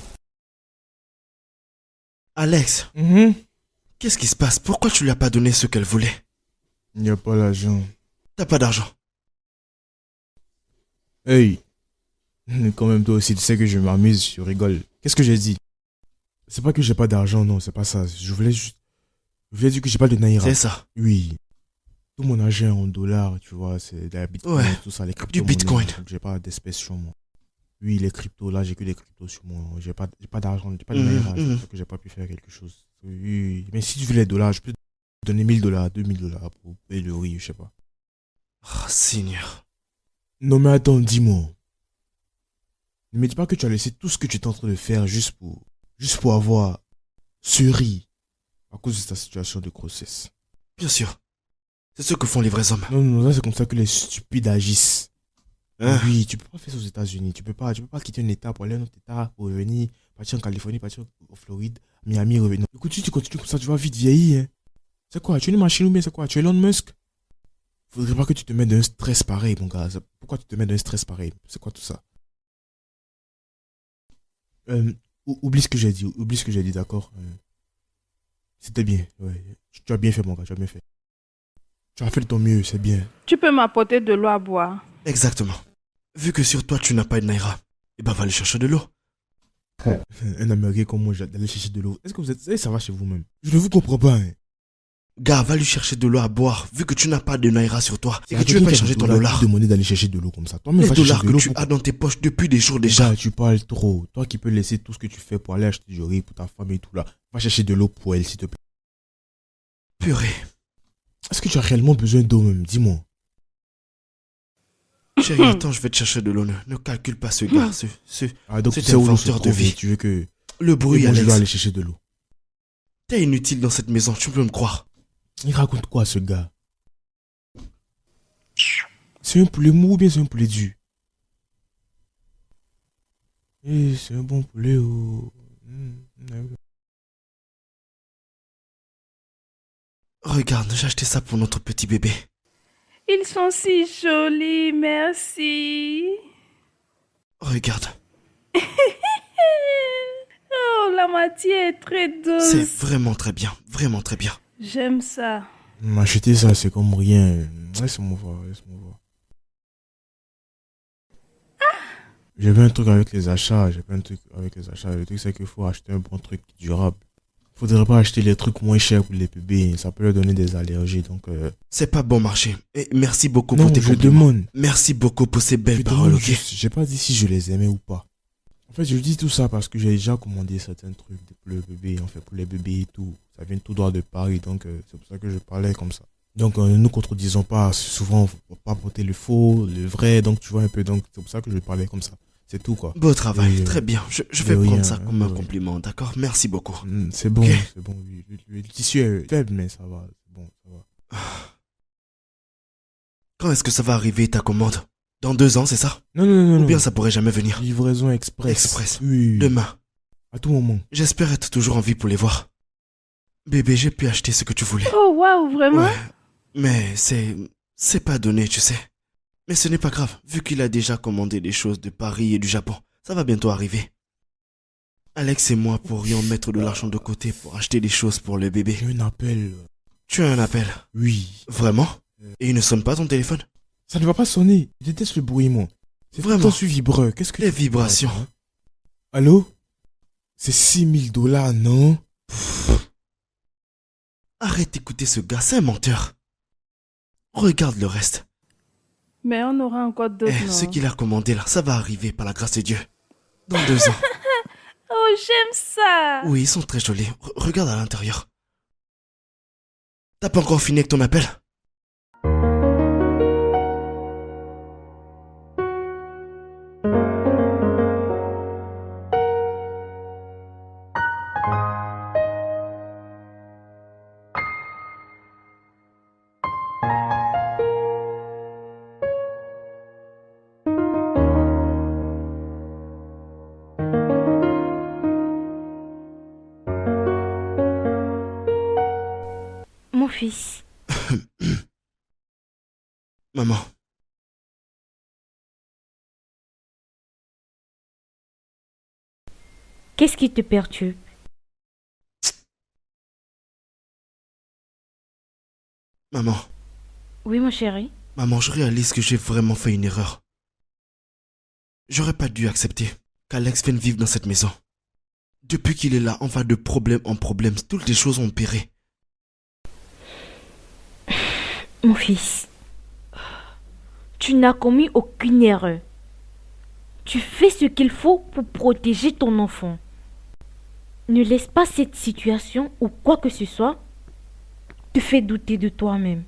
Alex, qu'est-ce qui se passe? Pourquoi tu lui as pas donné ce qu'elle voulait? Il n'y a pas l'argent. T'as pas d'argent. Hey! Quand même, toi aussi, tu sais que je m'amuse, je rigole. Qu'est-ce que j'ai dit? C'est pas que j'ai pas d'argent, non, c'est pas ça. Je voulais dire que j'ai pas de naira. C'est ça. Oui. Tout mon argent est en dollars, tu vois, c'est de la bitcoin, Ouais, tout ça, les cryptos. du bitcoin. Donc j'ai pas d'espèces sur moi. Oui, les cryptos, là, j'ai que des cryptos sur moi. J'ai pas d'argent, j'ai pas de naira. C'est pour ça que j'ai pas pu faire quelque chose. Oui, mais si tu veux les dollars, je peux te donner $1000, $2000 pour payer le riz, je sais pas. Oh, Seigneur. Non, mais attends, dis-moi. Ne me dis pas que tu as laissé tout ce que tu es en train de faire juste pour avoir ce riz à cause de ta situation de grossesse. Bien sûr. C'est ce que font les vrais hommes. Non, là, c'est comme ça que les stupides agissent. Hein? Oui, tu peux pas faire ça aux États-Unis. Tu peux pas quitter un État pour aller à un autre État, pour revenir, partir en Californie, partir en Floride, Miami, revenir. Écoute, si tu continues comme ça, tu vas vite vieillir, hein. C'est quoi? Tu es une machine ou bien c'est quoi? Tu es Elon Musk? Faudrait pas que tu te mettes d'un stress pareil, mon gars. Pourquoi tu te mets d'un stress pareil? C'est quoi tout ça? Oublie ce que j'ai dit. Oublie ce que j'ai dit, d'accord? C'était bien. Ouais. Tu as bien fait, mon gars. Tu as bien fait. Tu as fait de ton mieux, c'est bien. Tu peux m'apporter de l'eau à boire. Exactement. Vu que sur toi, tu n'as pas de Naira, eh ben va aller chercher de l'eau. Un Américain comme moi, d'aller chercher de l'eau. Est-ce que vous êtes... ça va chez vous-même? Je ne vous comprends pas, hein. Gars, va lui chercher de l'eau à boire, vu que tu n'as pas de Naira sur toi. Et que tu veux pas changer ton dollar. Tu demander d'aller chercher de l'eau comme ça. Toi-même, Les va chercher dollars de que l'eau. tu as dans tes poches depuis des jours déjà. Gars, tu parles trop. Toi qui peux laisser tout ce que tu fais pour aller acheter du riz pour ta femme et tout là. Va chercher de l'eau pour elle, s'il te plaît. Purée. Est-ce que tu as réellement besoin d'eau même? Dis-moi. Chérie, attends, je vais te chercher de l'eau. Ne calcule pas ce gars. Donc c'est tu sais où l'eau se inventeur de trouve et vie. tu veux que... Le bruit, moi, je Alex. dois aller chercher de l'eau. T'es inutile dans cette maison, tu peux me croire. Il raconte quoi, ce gars? C'est un poulet mou ou bien c'est un poulet dur? Eh, c'est un bon poulet, oh. Regarde, j'ai acheté ça pour notre petit bébé. Ils sont si jolis, merci. Regarde, Oh, la matière est très c'est douce. vraiment très bien, vraiment très bien. J'aime ça. M'acheter ça, c'est comme rien. Laisse-moi voir, laisse-moi voir. J'avais un truc avec les achats, Le truc, c'est qu'il faut acheter un bon truc durable. Faudrait pas acheter les trucs moins chers pour les bébés, ça peut leur donner des allergies, donc... C'est pas bon marché. Et merci beaucoup Non, pour tes je compliments. demande. Merci beaucoup pour ces Je belles demande paroles, ok? juste, j'ai pas dit si je les aimais ou pas. En fait, je dis tout ça parce que j'ai déjà commandé certains trucs pour le bébé, en fait, pour les bébés et tout. Ça vient tout droit de Paris, donc c'est pour ça que je parlais comme ça. Donc, ne nous contredisons pas, souvent, faut pas porter le faux, le vrai, donc tu vois un peu, donc c'est pour ça que je parlais comme ça. C'est tout, quoi. Beau travail, Et, très bien. Je vais de prendre rien, ça comme un de rien. compliment, d'accord? Merci beaucoup. C'est bon, Ok. c'est bon, oui. Le tissu est faible, mais ça va, c'est bon, ça va. Quand est-ce que ça va arriver, ta commande? Dans 2 ans, c'est ça? Non, Ou bien ça pourrait jamais venir? Livraison express. Express. Oui. Demain. À tout moment. J'espère être toujours en vie pour les voir. Bébé, j'ai pu acheter ce que tu voulais. Oh, waouh, vraiment? Ouais. Mais c'est pas donné, tu sais. Mais ce n'est pas grave, vu qu'il a déjà commandé des choses de Paris et du Japon. Ça va bientôt arriver. Alex et moi pourrions mettre de l'argent de côté pour acheter des choses pour le bébé. J'ai un appel. Tu as un appel? Oui. Vraiment? Et il ne sonne pas ton téléphone? Ça ne va pas sonner. Je déteste le bruit, moi. C'est Vraiment? vraiment sur vibreur. Qu'est-ce que Les tu fais, vibrations. hein? Allô? C'est 6 000 $, non? Arrête d'écouter ce gars, c'est un menteur. Regarde le reste. Mais on aura encore d'autres, non? Ce qu'il a commandé là, ça va arriver par la grâce de Dieu. Dans 2 ans. Oh, j'aime ça. Oui, ils sont très jolis. Regarde à l'intérieur. T'as pas encore fini avec ton appel? Mon fils, Maman, qu'est-ce qui te perturbe? maman, Oui, mon chéri. maman, je réalise que j'ai vraiment fait une erreur. J'aurais pas dû accepter qu'Alex vienne vivre dans cette maison. Depuis qu'il est là, on va de problème en problème. Toutes les choses ont empiré. Mon fils, tu n'as commis aucune erreur. Tu fais ce qu'il faut pour protéger ton enfant. Ne laisse pas cette situation ou quoi que ce soit te faire douter de toi-même.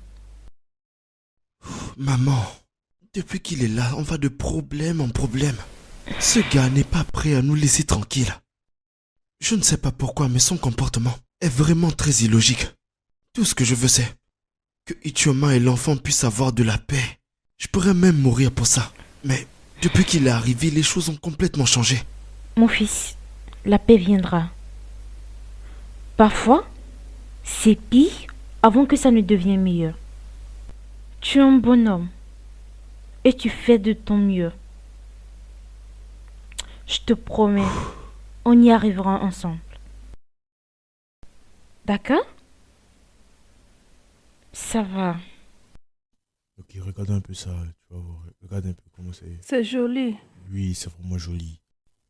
Maman, depuis qu'il est là, on va de problème en problème. Ce gars n'est pas prêt à nous laisser tranquilles. Je ne sais pas pourquoi, mais son comportement est vraiment très illogique. Tout ce que je veux, c'est que Ichioma et l'enfant puissent avoir de la paix. Je pourrais même mourir pour ça. Mais depuis qu'il est arrivé, les choses ont complètement changé. Mon fils, la paix viendra. Parfois, c'est pire avant que ça ne devienne meilleur. Tu es un bonhomme et tu fais de ton mieux. Je te promets, on y arrivera ensemble. D'accord? Ça va. Ok, regarde un peu ça, tu vas voir. Regarde un peu comment c'est. C'est joli. Oui, c'est vraiment joli.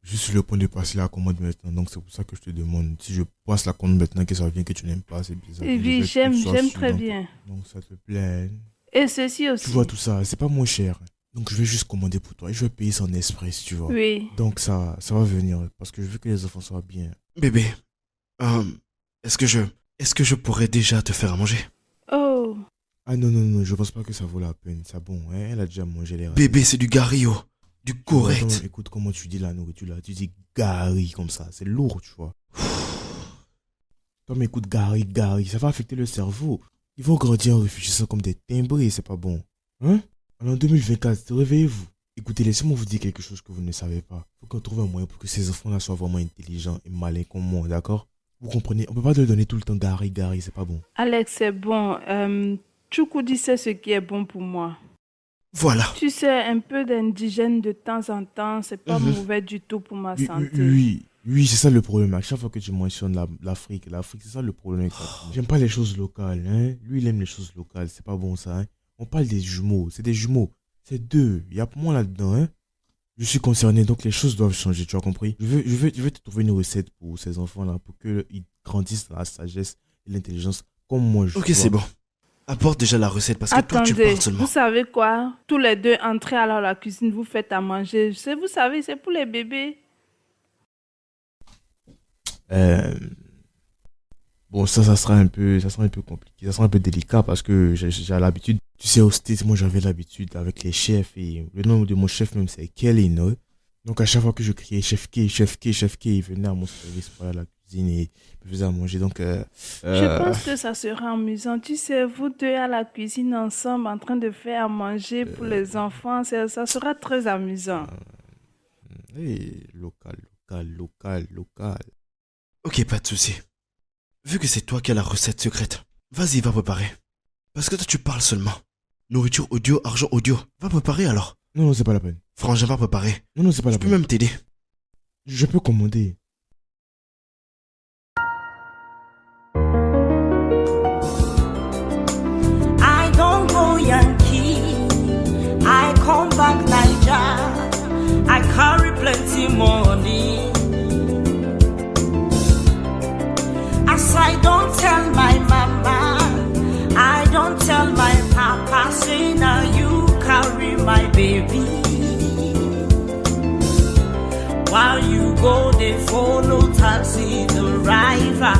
Je suis sur le point de passer la commande maintenant, donc c'est pour ça que je te demande. Si je passe la commande maintenant, que ça vient que tu n'aimes pas, c'est bizarre. Et oui, j'aime très bien. Donc ça te plaît. Et ceci Tu aussi. vois tout ça, c'est pas moins cher. Donc je vais juste commander pour toi et je vais payer son express, tu vois. Oui. Donc ça va venir parce que je veux que les enfants soient bien. Bébé, est-ce que je pourrais déjà te faire à manger? Oh, Ah non, je pense pas que ça vaut la peine. C'est bon, hein, elle a déjà mangé les restes. Bébé, c'est du gario. Du correct. Attends, écoute comment tu dis la nourriture là. Tu dis gari comme ça. C'est lourd, tu vois. Tom, écoute, gari, ça va affecter le cerveau. Ils vont grandir en réfléchissant comme des timbrés, c'est pas bon. Hein? Alors en 2024, réveillez-vous. Écoutez, laissez-moi vous dire quelque chose que vous ne savez pas. Faut qu'on trouve un moyen pour que ces enfants-là soient vraiment intelligents et malins comme moi, d'accord? Vous comprenez? On peut pas leur donner tout le temps gari, c'est pas bon. Alex, c'est bon. Choukoudi sait ce qui est bon pour moi. Voilà. Tu sais, un peu d'indigène de temps en temps, c'est pas mauvais du tout pour ma santé. Oui, c'est ça le problème. À chaque fois que tu mentionnes l'Afrique, c'est ça le problème. J'aime pas les choses locales, hein. Lui, il aime les choses locales, c'est pas bon ça, hein. On parle des jumeaux, c'est des jumeaux. C'est deux, il y a moins là-dedans, hein. Je suis concerné, donc les choses doivent changer, tu as compris? Je veux te trouver une recette pour ces enfants-là, pour qu'ils grandissent dans la sagesse et l'intelligence comme moi je Ok, c'est bon. Apporte déjà la recette parce que toi, tu Attendez, parles seulement. vous savez quoi? Tous les deux, entrez alors à la cuisine, vous faites à manger. Vous savez, c'est pour les bébés. Bon, ça sera un peu compliqué, ça sera un peu délicat parce que j'ai l'habitude, tu sais, au States, moi j'avais l'habitude avec les chefs et le nom de mon chef même c'est Kelly, non? Donc à chaque fois que je criais chef K, il venait à mon service pour aller à la cuisine et me faisait à manger. Donc, Je pense que ça sera amusant. Tu sais, vous deux à la cuisine ensemble en train de faire à manger pour les enfants, ça sera très amusant. Local. Ok, pas de souci. Vu que c'est toi qui as la recette secrète, vas-y, va préparer. Parce que toi, tu parles seulement. Nourriture audio, argent audio. Va préparer alors. Non, c'est pas la peine. Frangin, va préparer. Non, c'est pas la Je peux peine. même t'aider. Je peux commander. I don't go Yankee, I come back Niger. I carry plenty money. As I don't tell my mama, I don't tell my papa, say now you carry my baby. While you go, they follow taxi the driver.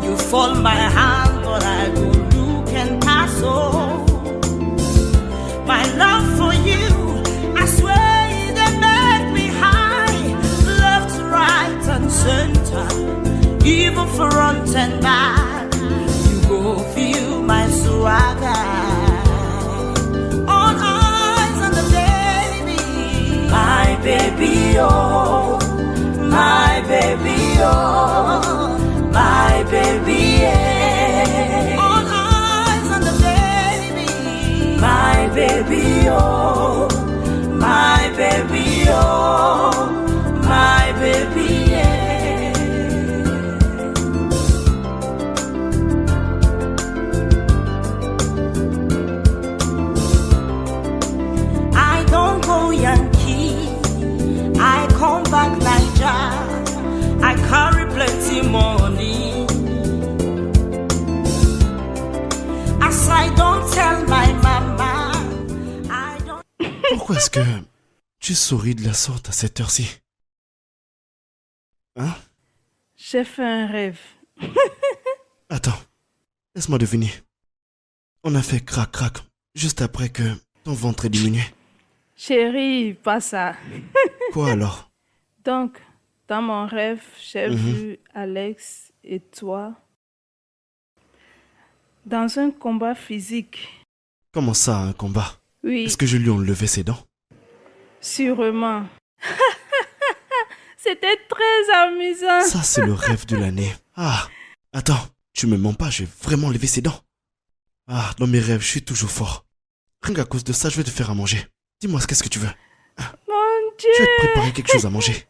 You fold my hand, but I go look and pass. Oh, my love for you, I swear they make me high, left, right, and center, even front and back. You go feel my swagger. All eyes on the baby, my baby, oh, my baby, oh. My baby, yeah. All eyes on the baby. My baby, oh. My baby, oh. My baby, yeah. I don't go Yankee, I come back Niger. I carry plenty money. As I don't tell my mama, I don't. Pourquoi est-ce que tu souris de la sorte à cette heure-ci? Hein? J'ai fait un rêve. Attends, laisse-moi deviner. On a fait crac-crac juste après que ton ventre est diminué. Chérie, pas ça. Quoi alors? Donc, dans mon rêve, j'ai vu Alex et toi dans un combat physique. Comment ça, un combat? Oui, Est-ce que je lui ai enlevé ses dents? sûrement. C'était très amusant. Ça, c'est le rêve de l'année. Ah, attends, Tu me mens pas, je vais vraiment lever ses dents. Ah, dans mes rêves, je suis toujours fort. Rien qu'à cause de ça, je vais te faire à manger. Dis-moi, qu'est-ce que tu veux? Mon Je vais Dieu! te préparer quelque chose à manger.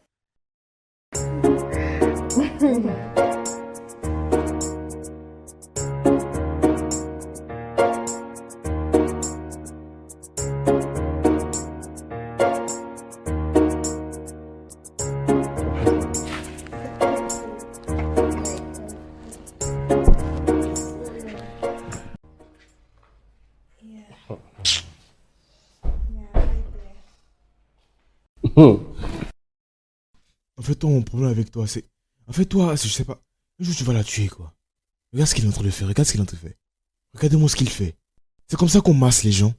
En fait, toi, mon problème avec toi, c'est... En fait, toi, je sais pas. Un jour, tu vas la tuer, quoi. Regarde ce qu'il est en train de faire. Regarde ce qu'il est en train de faire. Regardez-moi ce qu'il fait. C'est comme ça qu'on masse les gens.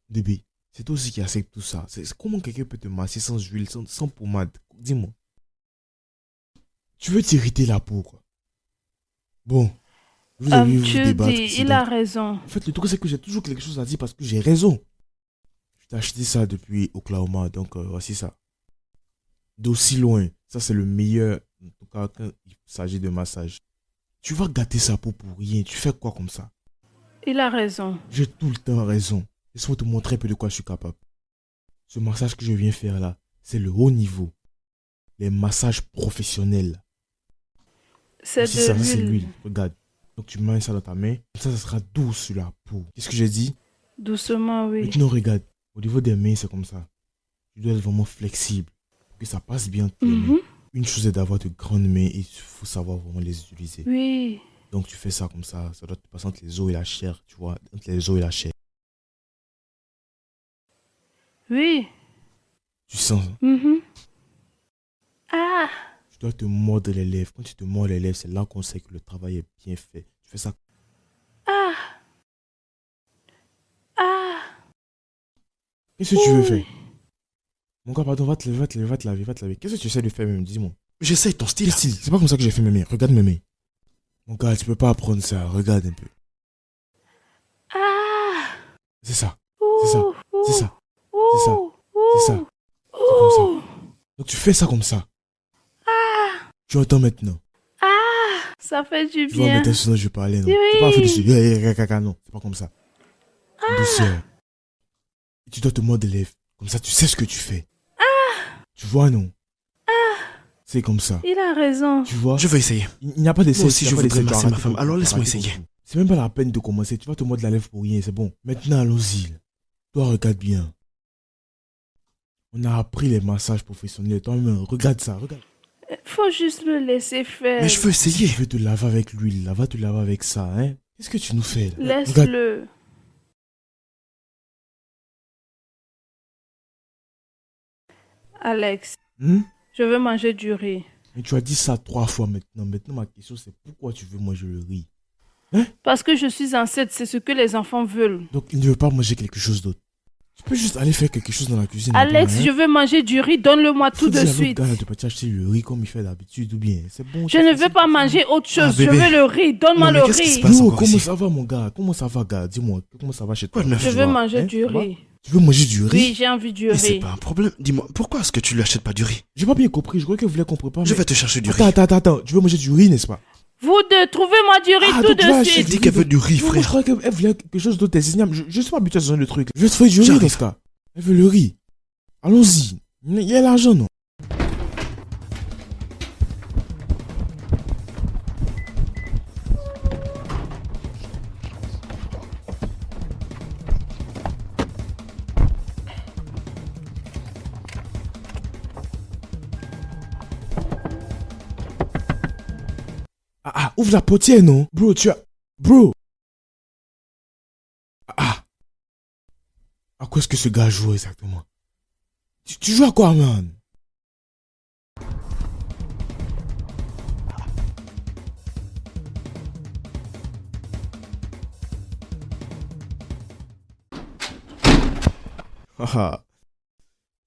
Bébé, c'est toi aussi qui accepte tout ça. Comment quelqu'un peut te masser sans huile, sans pommade? Dis-moi. Tu veux t'irriter la peau, quoi. Bon. Vous avez vu Tu débattre. dis, il a raison. En fait, le truc, c'est que j'ai toujours quelque chose à dire parce que j'ai raison. Je t'ai acheté ça depuis Oklahoma, donc voici ça. D'aussi loin, ça c'est le meilleur, en tout cas quand il s'agit de massage. Tu vas gâter sa peau pour rien, tu fais quoi comme ça? Il a raison. J'ai tout le temps raison. Laisse-moi te montrer un peu de quoi je suis capable. Ce massage que je viens faire là, c'est le haut niveau. Les massages professionnels. C'est Si ça, de c'est l'huile. l'huile, regarde. Donc tu mets ça dans ta main, comme ça sera doux sur la peau. Qu'est-ce que j'ai dit? Doucement, oui. Maintenant regarde, au niveau des mains c'est comme ça. Tu dois être vraiment flexible, pour que ça passe bien tes mains. Mhm. Une chose est d'avoir de grandes mains et il faut savoir vraiment les utiliser. Oui. Donc tu fais ça comme ça doit te passer entre les os et la chair, tu vois, entre les os et la chair. Oui. Tu sens, Mhm. Ah, tu dois te mordre les lèvres. Quand tu te mords les lèvres, c'est là qu'on sait que le travail est bien fait. Tu fais ça. ah, ah. Qu'est-ce que tu veux Oui. faire? Mon gars, pardon, va te laver, va te laver, va te laver, va te laver. Qu'est-ce que tu essaies de faire même? Dis-moi. J'essaye ton style. Quel style? C'est pas comme ça que j'ai fait mes mains. Regarde mes mains. Mon gars, tu peux pas apprendre ça. Regarde un peu. Ah. C'est ça. Ouh, C'est ça. ouh, C'est ça. C'est ça. ouh, C'est ça. ouh, C'est comme ça. ouh. Donc tu fais ça comme ça. Tu entends maintenant. Ça fait du Tu vois bien. maintenant ce dont je parlais, non? Oui. C'est pas un fait de non. C'est pas comme ça. Douceur. Et tu dois te mordre les lèvres. Comme ça, tu sais ce que tu fais. Tu vois, non? C'est comme ça. Il a raison. Tu vois? Je vais essayer. Il n'y a pas d'essai. Moi aussi, il n'y a je pas voudrais d'essai, tu masser as ma raté femme. ton Alors coup, laisse-moi tu as raté ton essayer. coup. C'est même pas la peine de commencer. Tu vas te mordre la lèvre pour rien, c'est bon. Maintenant, allons-y. Toi, regarde bien. On a appris les massages professionnels. Toi-même, regarde ça, regarde. Faut juste le laisser faire. Mais je veux Si essayer. tu veux te laver avec l'huile, là, va te laver avec ça, hein. Qu'est-ce que tu nous fais, là? Regarde. Laisse-le. Alex, Hmm? je veux manger du riz. Mais tu as dit ça 3 fois maintenant. Maintenant, ma question, c'est pourquoi tu veux manger le riz? Parce que je suis enceinte, c'est ce que les enfants veulent. Donc, il ne veut pas manger quelque chose d'autre. Tu peux juste aller faire quelque chose dans la cuisine. Alex, là-bas, hein. je veux manger du riz, donne-le-moi tout Faut de dire à l'autre suite. gars de partir acheter le riz comme il fait d'habitude ou bien. C'est bon. Je ne veux pas manger autre chose, je bébé. veux le riz, donne-moi Non, mais le qu'est-ce qui se riz. passe Yo, encore comment ici? ça va, mon gars? Comment ça va, gars? Dis-moi, comment ça va chez toi? Quoi de neuf? Je veux manger du Ça va? riz. Tu veux manger du riz? Oui, j'ai envie du Mais c'est riz. pas un problème. Dis-moi, pourquoi est-ce que tu lui achètes pas du riz? J'ai pas bien compris. Je croyais que vous voulez qu'on prépare. Je mais- vais te chercher du riz. Attends. Tu veux manger du riz, n'est-ce pas? Vous deux, trouvez-moi du riz tout donc tu vas de acheter Elle suite. dit qu'elle veut du riz, Non, moi, je frère. croyais qu'elle voulait quelque chose d'autre. Je suis pas habitué à ce genre de truc. Je vais te faire du riz J'arrive. dans ce cas. Elle veut le riz. Allons-y. Il y a l'argent, non? Ouvre la portière, non? Bro, tu as... Bro! À quoi est-ce que ce gars joue exactement? Tu joues à quoi, man?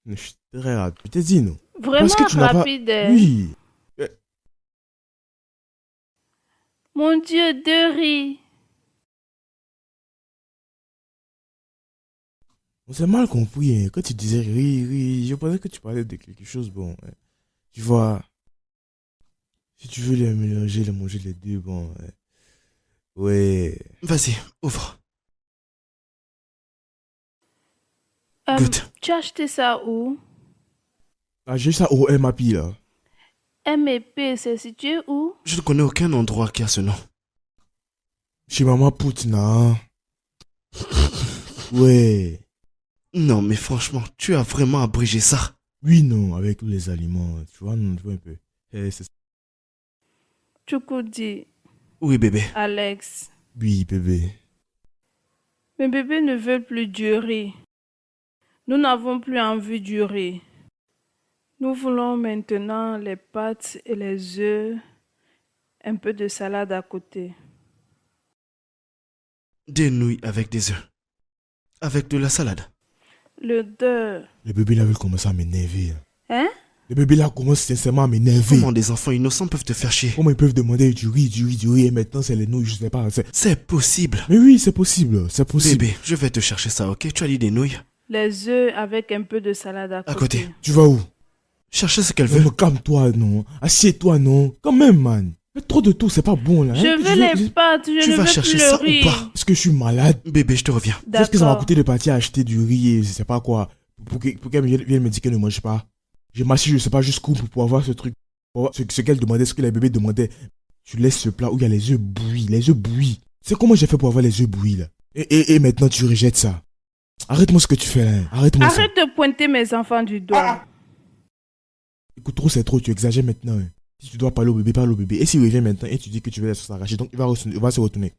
Je suis très rapide. Je t'ai dit, non? Vraiment Parce que tu n'as pas... rapide. Oui. Mon Dieu, de riz. On s'est mal compris, hein. Quand tu disais riz, je pensais que tu parlais de quelque chose, bon. Tu vois, Si tu veux les mélanger, les manger les deux, bon. Ouais. Vas-y, ouvre. Goûte. Tu as acheté ça où? Ah, j'ai ça au MAP là. M&P, c'est situé où? Je ne connais aucun endroit qui a ce nom. Chez Maman Poutna. Ouais. Non, mais franchement, tu as vraiment abrégé ça. Oui, non, avec tous les aliments. Tu vois, non, tu vois un peu. C'est ça. Chukwudi, Oui, bébé. Alex. Oui, bébé. Mes bébés ne veulent plus du riz. Nous n'avons plus envie du riz. Nous voulons maintenant les pâtes et les œufs, un peu de salade à côté. Des nouilles avec des œufs. Avec de la salade. L'odeur. Le bébé là veut commencer à m'énerver. Hein? Le bébé là commence sincèrement à m'énerver. Comment des enfants innocents peuvent te faire chier? Comment ils peuvent demander du riz, et maintenant c'est les nouilles, je sais pas. C'est possible. Mais oui, c'est possible, c'est possible. Bébé, je vais te chercher ça, ok? Tu as dit des nouilles? Les œufs avec un peu de salade à côté. À côté. Tu vas où? Chercher ce qu'elle Non, veut. mais calme-toi, non. Assieds-toi, non. Quand même, man. Mais trop de tout, c'est pas bon, là. Je veux les pâtes, je Tu ne vas veux chercher plus ça le riz. ou pas? Est-ce que je suis malade? Bébé, je te reviens. Tu sais ce que ça m'a D'accord. coûté de partir acheter du riz et je sais pas quoi. Pour qu'elle vienne me dire qu'elle ne mange pas. J'ai marché, je sais pas jusqu'où pour avoir ce truc. Pour avoir ce qu'elle demandait, ce que les bébés demandaient. Tu laisses ce plat où il y a les œufs bouillis. Les œufs bouillis. C'est comment j'ai fait pour avoir les œufs bouillis, là? Et maintenant, tu rejettes ça. Arrête-moi ce que tu fais, là. Arrête-moi ça. Arrête de pointer mes enfants du doigt. Écoute, trop c'est trop, tu exagères maintenant. Hein. Si tu dois parler au bébé, parle au bébé. Et s'il revient maintenant et tu dis que tu veux la sauce arrachée, donc il va se retourner.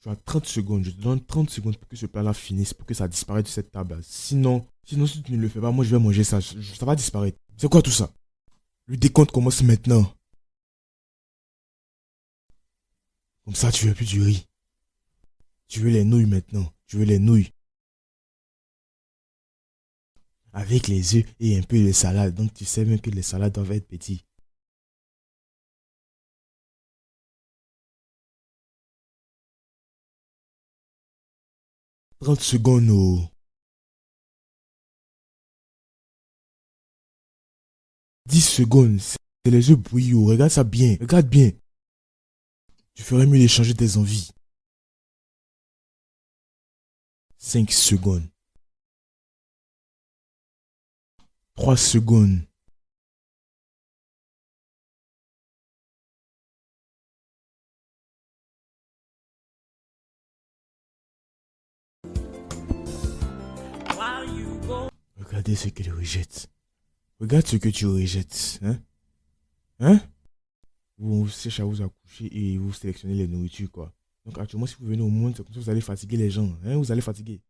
Tu as 30 secondes, je te donne 30 secondes pour que ce plat-là finisse, pour que ça disparaisse de cette table. Sinon, si tu ne le fais pas, moi je vais manger ça. Ça va disparaître. C'est quoi tout ça? Le décompte commence maintenant. Comme ça, tu veux plus du riz. Tu veux les nouilles maintenant. Tu veux les nouilles. Avec les œufs et un peu de salade. Donc tu sais même que les salades doivent être petites. « 30 secondes, oh. 10 secondes. C'est les œufs bouillis, oh. Regarde ça bien. Regarde bien. Tu ferais mieux d'échanger tes envies. 5 secondes. 3 secondes. Regardez ce qu'elle rejette. Regarde ce que tu rejettes. Hein? Hein? Vous cherchez à vous accoucher et vous sélectionnez les nourritures, quoi. Donc actuellement, si vous venez au monde, c'est comme ça que vous allez fatiguer les gens. Hein? Vous allez fatiguer.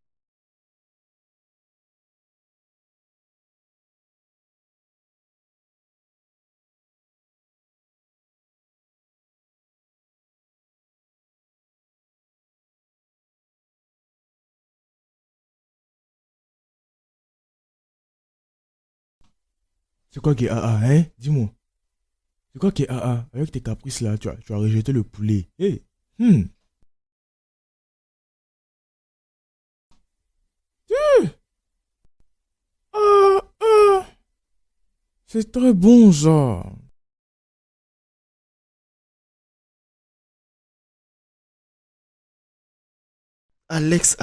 C'est quoi qui est AA, hein? Dis-moi. C'est quoi qui est AA? Avec tes caprices là, tu as rejeté le poulet. Hey. Ah, ah. C'est très bon ça. Alex.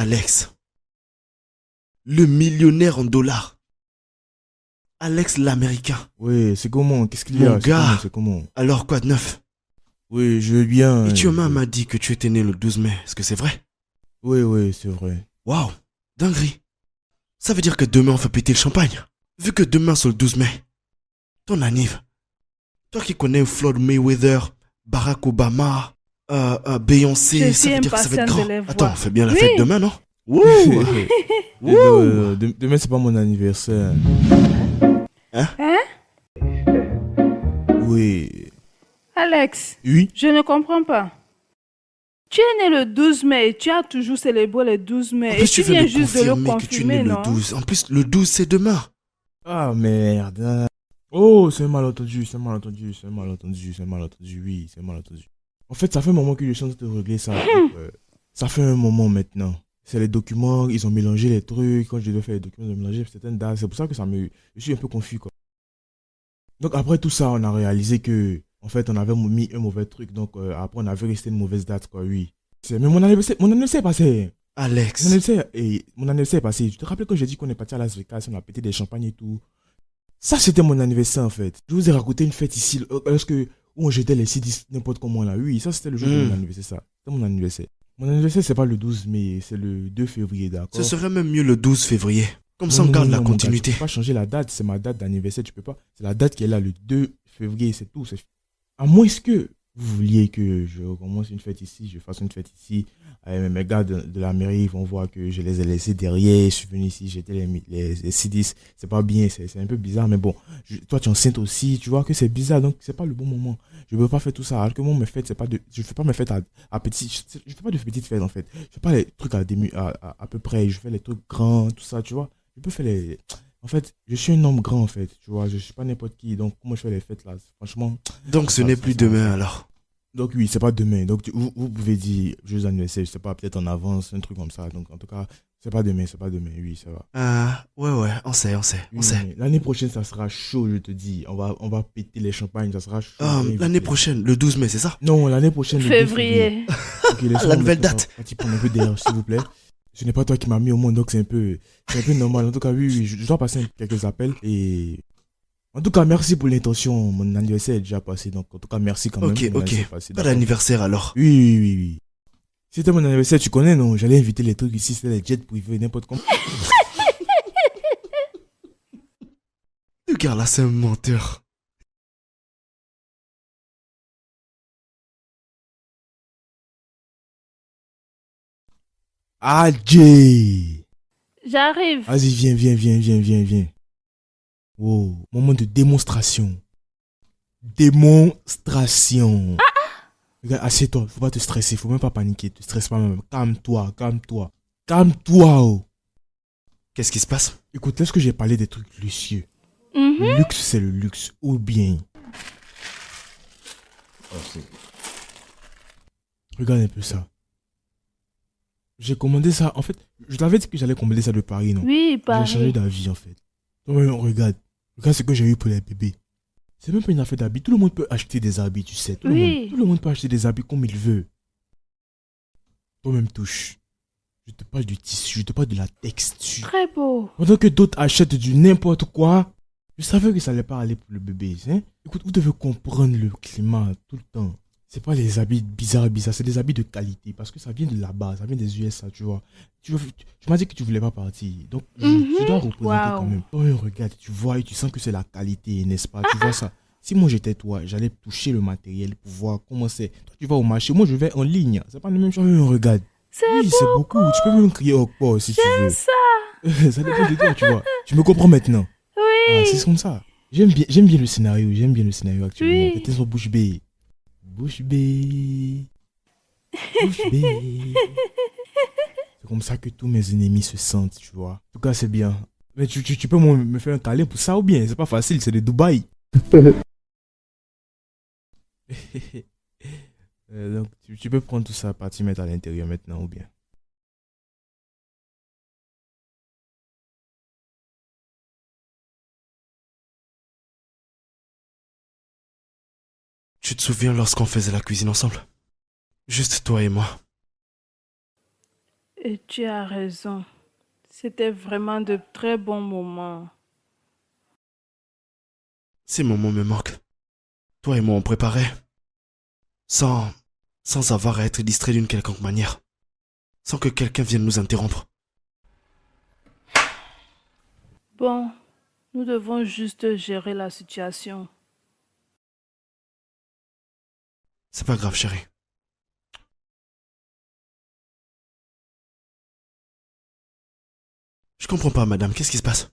Le millionnaire en dollars. Alex l'américain. Oui, c'est comment? Qu'est-ce qu'il y a? Mon gars. C'est comment? Alors quoi de neuf? Oui, je veux bien. Et Chioma m'a dit que tu étais né le 12 mai. Est-ce que c'est vrai? Oui, c'est vrai. Waouh, dinguerie. Ça veut dire que demain on fait péter le champagne. Vu que demain c'est le 12 mai. Ton anniv. Toi qui connais Floyd Mayweather, Barack Obama, Beyoncé, ça veut dire que ça va être grand. Attends, on fait bien la fête demain, non? Wouh. Demain, c'est pas mon anniversaire. Hein? Oui. Alex, Oui? je ne comprends pas. Tu es né le 12 mai et tu as toujours célébré le 12 mai. En Et plus, tu viens viens de juste de le confirmer que tu es né confirmer, le non? 12. En plus, le 12 c'est demain. Ah, merde. Oh, c'est un malentendu, oui, c'est un malentendu. En fait, ça fait un moment que je chante de régler ça. Donc, ça fait un moment maintenant. C'est les documents, ils ont mélangé les trucs. Quand je devais faire les documents, ils ont mélangé certaines dates. C'est pour ça que je suis un peu confus, quoi. Donc après tout ça, on a réalisé que En fait, on avait mis un mauvais truc, donc après, on avait resté une mauvaise date, quoi, oui. Mais mon anniversaire est passé. Alex. Mon anniversaire est passé. Tu te rappelles quand j'ai dit qu'on est parti à Las Vegas, on a pété des champagnes et tout. Ça, c'était mon anniversaire, en fait. Je vous ai raconté une fête ici, où on jetait les CD n'importe comment, là. Oui, ça, c'était le jour de mon anniversaire, ça. C'était mon anniversaire. Mon anniversaire, c'est pas le 12 mai, c'est le 2 février, d'accord? Ce serait même mieux le 12 février. Comme ça, on garde la continuité. Tu peux pas changer la date, c'est ma date d'anniversaire, tu peux pas. C'est la date qui est là, le 2 février, c'est tout. À moins que vous vouliez que je commence une fête ici, je fasse une fête ici. Mes gars de la mairie vont voir que je les ai laissés derrière. Je suis venu ici, j'étais les C10. C'est pas bien, c'est un peu bizarre, mais bon. Toi, tu es enceinte aussi, tu vois que c'est bizarre, donc c'est pas le bon moment. Je veux pas faire tout ça. Alors que moi, mes fêtes, c'est pas de. Je fais pas mes fêtes à petits. Je fais pas de petites fêtes en fait. Je fais pas les trucs à peu près. Je fais les trucs grands, tout ça, tu vois. Je peux faire les. En fait, je suis un homme grand en fait, tu vois. Je suis pas n'importe qui, donc comment je fais les fêtes là, franchement. Donc ce n'est plus demain alors. Donc oui, c'est pas demain. Donc vous pouvez dire joyeux anniversaire, je sais pas, peut-être en avance, un truc comme ça. Donc en tout cas, c'est pas demain, oui, ça va. Ouais, on sait. L'année prochaine, ça sera chaud, je te dis. On va péter les champagnes, ça sera chaud. L'année prochaine, le 12 mai, c'est ça? Non, l'année prochaine, le 2 Février. Okay, la nouvelle date. Un peu derrière, s'il vous plaît. Ce n'est pas toi qui m'as mis au monde, donc c'est un peu normal. En tout cas, oui, je dois passer quelques appels et... En tout cas, merci pour l'intention. Mon anniversaire est déjà passé, donc en tout cas, merci quand même. Ok. Pas d'anniversaire alors. Oui. C'était mon anniversaire, tu connais, non? J'allais inviter les trucs ici, c'était les jets privés, n'importe comment. Le gars là, c'est un menteur. Ah, Jay! J'arrive. Vas-y, viens. Wow, moment de démonstration. Regarde, assieds-toi, faut pas te stresser, faut même pas paniquer, te stresse pas même. Calme-toi. Oh. Qu'est-ce qui se passe? Écoute, lorsque j'ai parlé des trucs luxueux, le luxe c'est le luxe, ou bien. Regarde un peu ça. J'ai commandé ça, en fait, je t'avais dit que j'allais commander ça de Paris, non? Oui, Paris. J'ai changé d'avis, en fait. Non, regarde ce que j'ai eu pour les bébés. C'est même pas une affaire d'habits. Tout le monde peut acheter des habits, tu sais. Tout le monde peut acheter des habits comme il veut. Toi-même touche. Je te parle du tissu, je te parle de la texture. Très beau. Pendant que d'autres achètent du n'importe quoi, je savais que ça allait pas aller pour le bébé. Hein? Écoute, vous devez comprendre le climat tout le temps. C'est pas les habits bizarres, c'est des habits de qualité. Parce que ça vient de là-bas, ça vient des USA, tu vois. Tu m'as dit que tu voulais pas partir. Donc, je dois représenter quand même. Oh, regarde, tu vois et tu sens que c'est la qualité, n'est-ce pas? Tu vois ça. Si moi j'étais toi, j'allais toucher le matériel pour voir comment c'est. Toi, tu vas au marché, moi je vais en ligne. C'est pas la même chose. Oh, regarde. C'est beaucoup. Tu peux même crier au port si tu veux. Ça. Ça dépend de toi, tu vois. Tu me comprends maintenant? Oui. Ah, c'est comme ça. J'aime bien le scénario. Actuellement. Oui. T'es sur bouche bée. Bouche bée. C'est comme ça que tous mes ennemis se sentent, tu vois. En tout cas, c'est bien. Mais tu peux me faire un câlin pour ça ou bien? C'est pas facile, c'est de Dubaï. Donc, tu peux prendre tout ça, partir mettre à l'intérieur maintenant ou bien? Tu te souviens lorsqu'on faisait la cuisine ensemble? Juste toi et moi. Et tu as raison. C'était vraiment de très bons moments. Ces moments me manquent. Toi et moi on préparait. Sans avoir à être distrait d'une quelconque manière. Sans que quelqu'un vienne nous interrompre. Bon, nous devons juste gérer la situation. C'est pas grave, chérie. Je comprends pas, madame. Qu'est-ce qui se passe?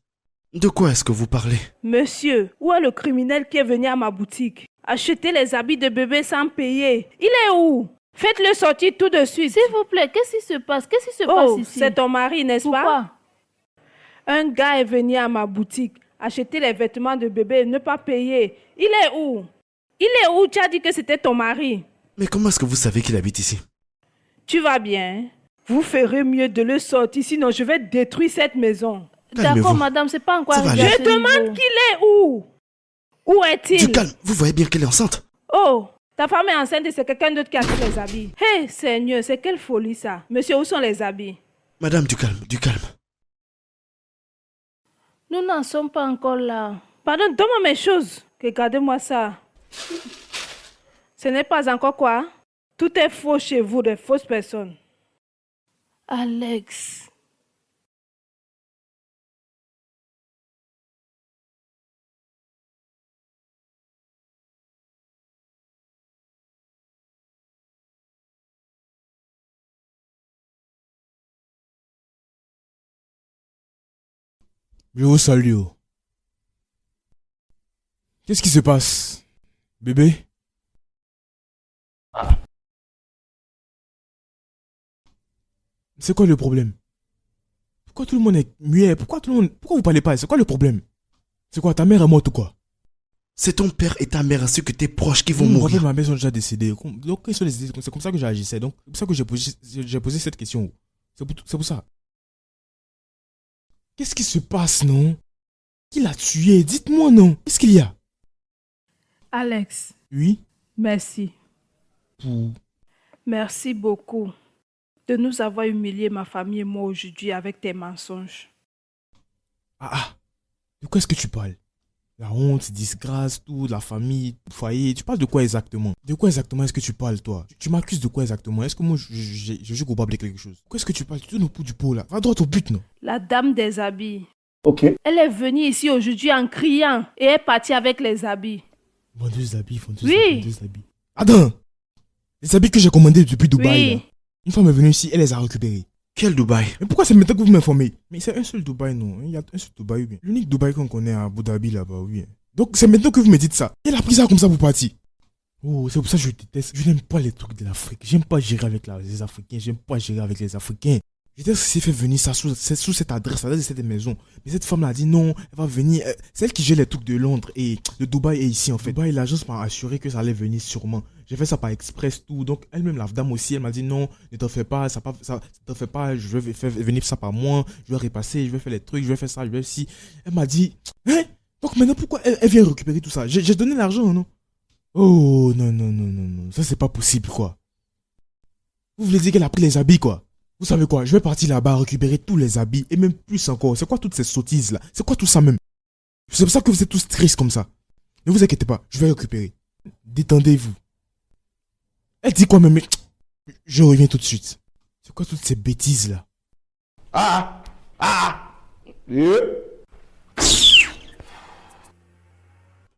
De quoi est-ce que vous parlez? Monsieur, où est le criminel qui est venu à ma boutique? Acheter les habits de bébé sans payer. Il est où? Faites-le sortir tout de suite. S'il vous plaît, qu'est-ce qui se passe? Qu'est-ce qui se passe ici? C'est ton mari, n'est-ce pas? Pourquoi? Un gars est venu à ma boutique acheter les vêtements de bébé, ne pas payer. Il est où? Tu as dit que c'était ton mari. Mais comment est-ce que vous savez qu'il habite ici? Tu vas bien? Vous ferez mieux de le sortir, sinon je vais détruire cette maison. D'accord, madame, c'est pas encore arrivé. Je demande qu'il est où? Où est-il? Du calme, vous voyez bien qu'elle est enceinte. Oh, ta femme est enceinte et c'est quelqu'un d'autre qui a fait les habits. Hé, Seigneur, c'est quelle folie ça. Monsieur, où sont les habits? Madame, du calme, du calme. Nous n'en sommes pas encore là. Pardon, donne-moi mes choses. Regardez-moi ça. Ce n'est pas encore quoi? Tout est faux chez vous, de fausses personnes. Alex. Je vous salue. Qu'est-ce qui se passe? Bébé? C'est quoi le problème? Pourquoi tout le monde est muet? Pourquoi vous parlez pas? C'est quoi le problème? C'est quoi, ta mère est morte ou quoi? C'est ton père et ta mère ainsi que tes proches qui vont En fait, mourir. ma mère sont déjà décédés. Donc, c'est comme ça que j'agissais. Donc, c'est pour ça que j'ai posé cette question. C'est pour ça. Qu'est-ce qui se passe, non? Qui l'a tué? Dites-moi, non? Qu'est-ce qu'il y a? Alex, Oui? merci. Pour... Merci beaucoup de nous avoir humiliés, ma famille et moi, aujourd'hui avec tes mensonges. De quoi est-ce que tu parles? La honte, disgrâce, tout, la famille, le foyer. Tu parles de quoi exactement? De quoi exactement est-ce que tu parles, toi? Tu m'accuses de quoi exactement? Est-ce que moi, je suis coupable de quelque chose? Qu'est-ce que tu parles? Tu tournes au bout du pot, là. Va droit au but, non? La dame des habits. Ok. Elle est venue ici aujourd'hui en criant et est partie avec les habits. Vendeuse d'habits, Oui. vendeuse d'habits. Attends! Les habits que j'ai commandés depuis Dubaï, Oui. là. Une femme est venue ici, elle les a récupérés. Quel Dubaï? Mais pourquoi c'est maintenant que vous m'informez? Mais c'est un seul Dubaï, non? Il y a un seul Dubaï, oui. L'unique Dubaï qu'on connaît à Abu Dhabi, là-bas, oui. Donc c'est maintenant que vous me dites ça. Elle a pris ça comme ça pour partir. Oh, c'est pour ça que je déteste. Je n'aime pas les trucs de l'Afrique. J'aime pas gérer avec les Africains. J'aime pas gérer avec les Africains. Je déteste que c'est fait venir ça sous cette adresse, l'adresse de cette maison. Mais cette femme-là a dit non, elle va venir. C'est elle qui gère les trucs de Londres et de Dubaï et ici en fait. Dubaï, l'agence m'a assuré que ça allait venir sûrement. J'ai fait ça par express tout. Donc elle-même, la dame aussi, elle m'a dit non, ne t'en fais pas, ça t'en fais pas, je vais faire venir ça par moi, je vais repasser, je vais faire les trucs, je vais faire ça, je vais si. Elle m'a dit, hein? Donc maintenant pourquoi elle vient récupérer tout ça? J'ai donné l'argent, non? Oh non, non, non, non, non. Ça c'est pas possible quoi. Vous voulez dire qu'elle a pris les habits quoi? Vous savez quoi? Je vais partir là-bas récupérer tous les habits et même plus encore. C'est quoi toutes ces sottises là? C'est quoi tout ça même? C'est pour ça que vous êtes tous tristes comme ça. Ne vous inquiétez pas, je vais récupérer. Détendez-vous. Elle dit quoi même? Je reviens tout de suite. C'est quoi toutes ces bêtises là?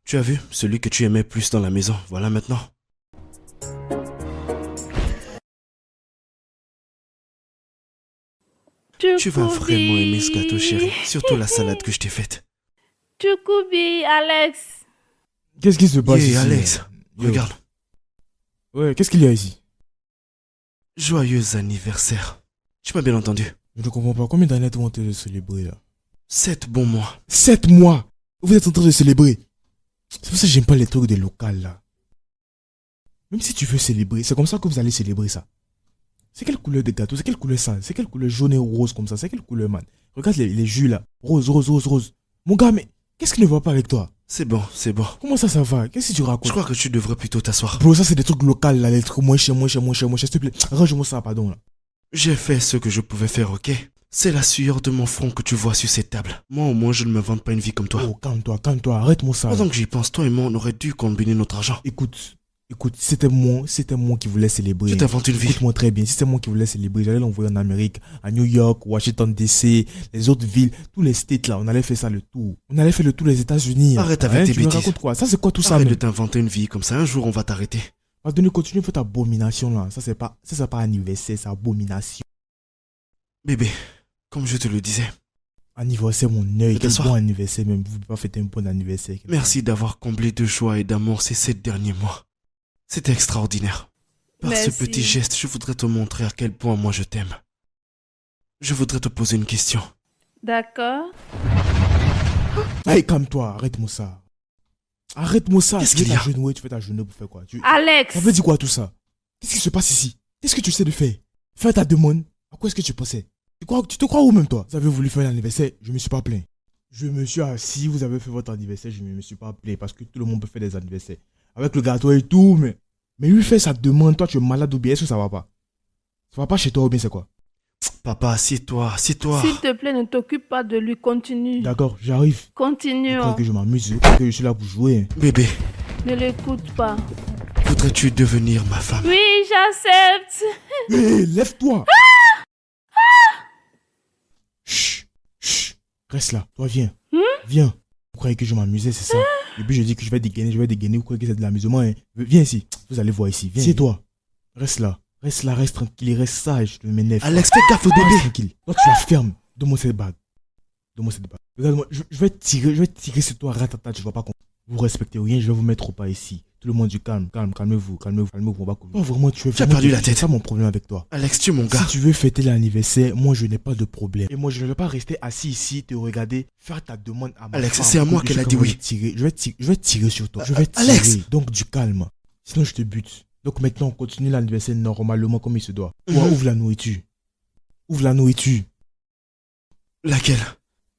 Tu as vu, celui que tu aimais plus dans la maison, voilà maintenant. Tu vas vraiment aimer ce gâteau, chérie. Surtout la salade que je t'ai faite. Tchoukoubi, Alex. Qu'est-ce qui se passe Hey, ici? Alex, Yo. regarde. Ouais, qu'est-ce qu'il y a ici? Joyeux anniversaire. Tu m'as bien entendu. Je ne comprends pas. Combien d'années vont te célébrer là? 7 bons mois. 7 mois. Vous êtes en train de célébrer. C'est pour ça que j'aime pas les trucs des locales là. Même si tu veux célébrer, c'est comme ça que vous allez célébrer ça. C'est quelle couleur de gâteau? C'est quelle couleur ça? C'est quelle couleur jaune et rose comme ça? C'est quelle couleur, man? Regarde les jus là. Rose, rose, rose, rose. Mon gars, mais qu'est-ce qui ne va pas avec toi? C'est bon, c'est bon. Comment ça va? Qu'est-ce que tu racontes? Je crois que tu devrais plutôt t'asseoir. Bro, ça c'est des trucs locaux là. Les trucs moins chers, s'il te plaît. Range-moi ça, pardon là. J'ai fait ce que je pouvais faire, ok? C'est la sueur de mon front que tu vois sur cette table. Moi au moins je ne me vante pas une vie comme toi. Oh, calme-toi. Arrête-moi ça. Pendant que j'y pense, toi et moi on aurait dû combiner notre argent. Écoute, c'était moi qui voulais célébrer. Je t'invente une vie. Écoute-moi très bien, si c'était moi qui voulais célébrer, j'allais l'envoyer en Amérique, à New York, Washington DC, les autres villes, tous les states là, on allait faire ça le tour. On allait faire le tour des États-Unis. Arrête avec tes tu me bêtises. racontes quoi? Ça c'est quoi tout ça, Arrête de même? t'inventer une vie comme ça, un jour on va t'arrêter. Pardonne, continue de faire ta abomination là. Ça c'est pas anniversaire, c'est abomination. Bébé, comme je te le disais, Anniversaire, mon œil, quel t'asseoir. bon anniversaire même. Vous ne pouvez pas fêter un bon anniversaire. merci d'avoir comblé de joie et d'amour ces 7 derniers mois. C'était extraordinaire. Par ce Merci. petit geste, je voudrais te montrer à quel point moi je t'aime. Je voudrais te poser une question. D'accord. Hey, calme-toi, arrête-moi ça. Arrête-moi ça. Qu'est-ce Tu qu'il fais y ta a? genouille, tu fais ta genouille pour faire quoi? Alex. Ça veut dire quoi tout ça? Qu'est-ce qui se passe ici? Qu'est-ce que tu essaies de faire? Fais ta demande. À quoi est-ce que tu pensais? Tu te crois où même toi? Vous avez voulu faire l'anniversaire, je me suis pas plaint. Je me suis assis, vous avez fait votre anniversaire, je ne me suis pas plaint parce que tout le monde peut faire des anniversaires. avec le gâteau et tout, mais lui fait sa demande, toi tu es malade ou bien, est-ce que ça va pas? Ça va pas chez toi ou bien c'est quoi? Papa, assieds-toi, assieds-toi. S'il te plaît, ne t'occupe pas de lui. Continue. D'accord, j'arrive. Je crois Continuons. que je m'amuse, je crois que je suis là pour jouer. Bébé, Ne l'écoute pas. voudrais-tu devenir ma femme? Oui, j'accepte. Hé, lève-toi! Chut, chut, reste là, toi viens. Viens. Vous croyez que je m'amusais, c'est ça? Et puis je dis que je vais dégainer, vous croyez que c'est de l'amusement, hein? Viens ici, vous allez voir ici, viens. C'est toi. Reste là, reste tranquille, reste sage, je m'énerve. Alex, fais gaffe au Reste bébé. tranquille. Toi tu la fermes, donne-moi cette bague. Regarde-moi, je vais tirer sur toi, ratata, tu vas pas comprendre. Vous respectez rien, je vais vous mettre au pas ici. Tout le monde du calmez-vous, on va couler. Toi vraiment, tu as perdu la tête. C'est ça mon problème avec toi. Alex, tu es mon gars. Si tu veux fêter l'anniversaire, moi je n'ai pas de problème. Et moi je ne vais pas rester assis ici, te regarder, faire ta demande à ma Alex, femme. c'est à moi qu'elle a dit oui. Je vais tirer sur toi. Je vais tirer. Alex. Donc du calme. Sinon je te bute. Donc maintenant on continue l'anniversaire normalement comme il se doit. Ouvre la nourriture. Ouvre la nourriture. Laquelle?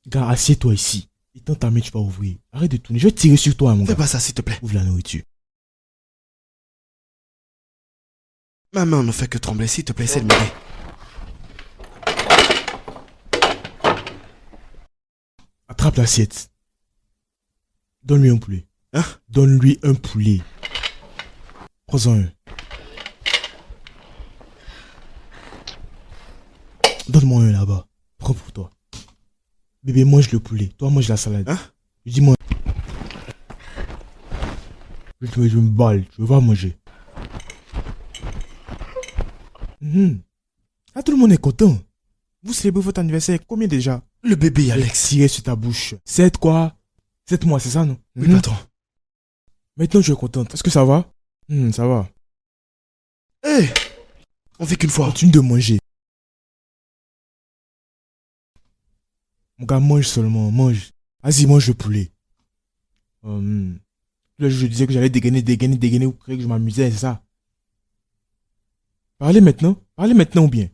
Gars, assieds-toi ici. Et tends ta main, tu vas ouvrir. Arrête de tourner. Je vais tirer sur toi, mon gars. Fais pas ça, s'il te plaît. Ouvre la nourriture. Ma main ne fait que trembler, s'il te plaît, essaie de m'aider. Attrape l'assiette. Donne-lui un poulet. Hein? Donne-lui un poulet. Prends-en un. Donne-moi un là-bas. Prends pour toi. Bébé, mange le poulet. Toi, mange la salade. Hein? Dis-moi. Je me balle. Je veux pas manger. Ah, tout le monde est content. Vous célébrez votre anniversaire. Combien déjà? Le bébé, Alex. Tirez sur ta bouche. 7 quoi? 7 mois, c'est ça, non? Oui, patron. Maintenant, je suis contente. Est-ce que ça va? Ça va. Hé! On vit qu'une fois. Continue de manger. Mon gars, mange seulement. Mange. Vas-y, mange le poulet. Là, je disais que j'allais dégainer. Vous croyez que je m'amusais, c'est ça? Parlez maintenant ou bien?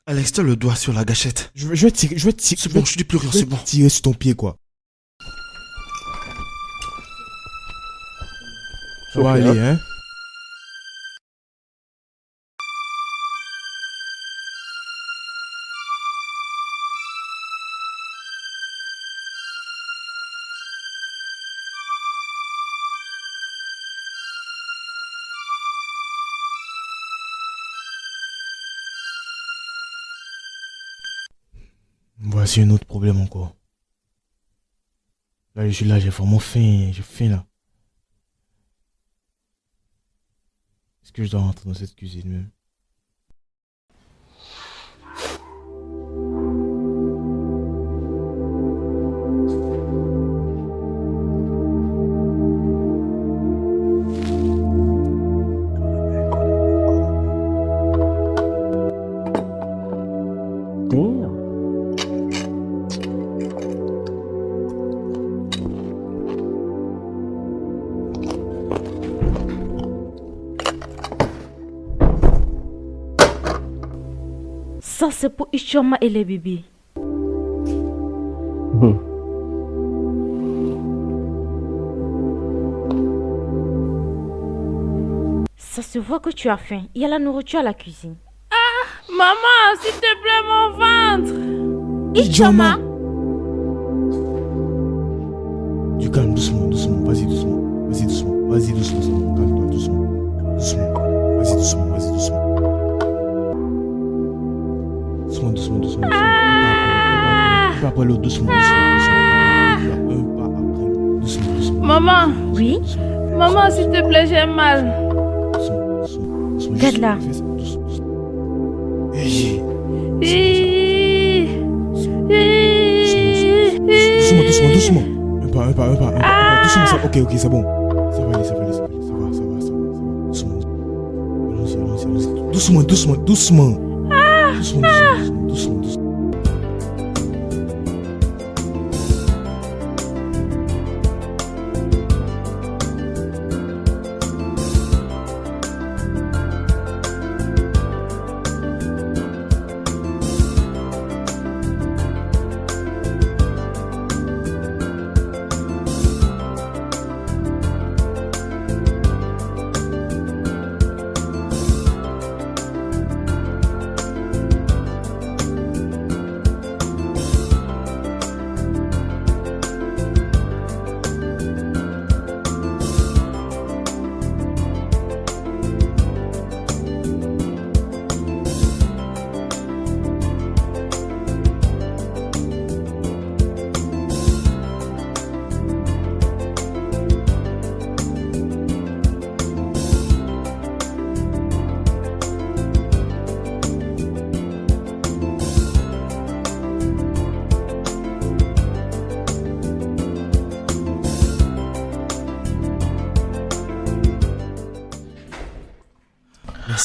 Alex, tu as le doigt sur la gâchette. Je vais tirer. C'est bon, je dis plus rien, c'est bon. Tirer sur ton pied, quoi. Ça va aller, hein? Voici un autre problème encore. Là, je suis là, j'ai vraiment faim. J'ai faim, là. Est-ce que je dois rentrer dans cette cuisine même? Ça, c'est pour Ichoma et les bébés. Ça se voit que tu as faim. Il y a la nourriture à la cuisine. Maman, s'il te plaît, mon ventre. Ichoma! Du calme, doucement. Vas-y, doucement. Calme-toi, doucement. Vas-y, doucement. Doucement. Un pas après l'autre, doucement. Un pas après l'autre, doucement. Maman, Oui? maman, s'il te plaît, j'ai mal. Doucement. Regarde là. Fais ça, doucement. Doucement. Un pas. Doucement, ça. Ok, c'est bon. Ça va aller. Ça va. Doucement. Allons-y. Doucement. Doucement.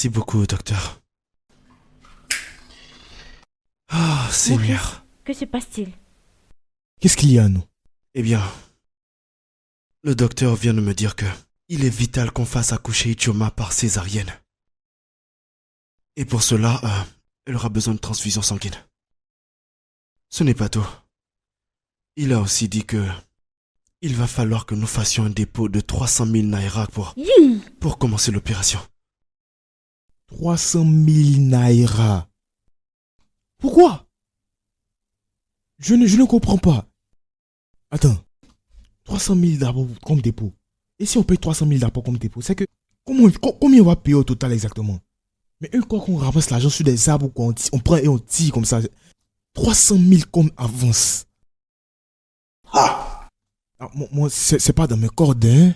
Merci beaucoup, docteur. Ah, Seigneur. Que se passe-t-il? Qu'est-ce qu'il y a, nous? Eh bien, le docteur vient de me dire que il est vital qu'on fasse accoucher Ichioma par césarienne. Et pour cela, elle aura besoin de transfusion sanguine. Ce n'est pas tout. Il a aussi dit que il va falloir que nous fassions un dépôt de 300 000 naira pour commencer l'opération. 300 000 naira. Pourquoi? Je ne comprends pas. Attends. 300 000 d'abord comme dépôt. Et si on paye 300 000 d'abord comme dépôt, c'est que... Combien on va payer au total exactement? Mais une fois qu'on ramasse l'argent sur des arbres, on prend et on tire comme ça. 300 000 comme avance. Ah, moi, c'est pas dans mes cordes, hein?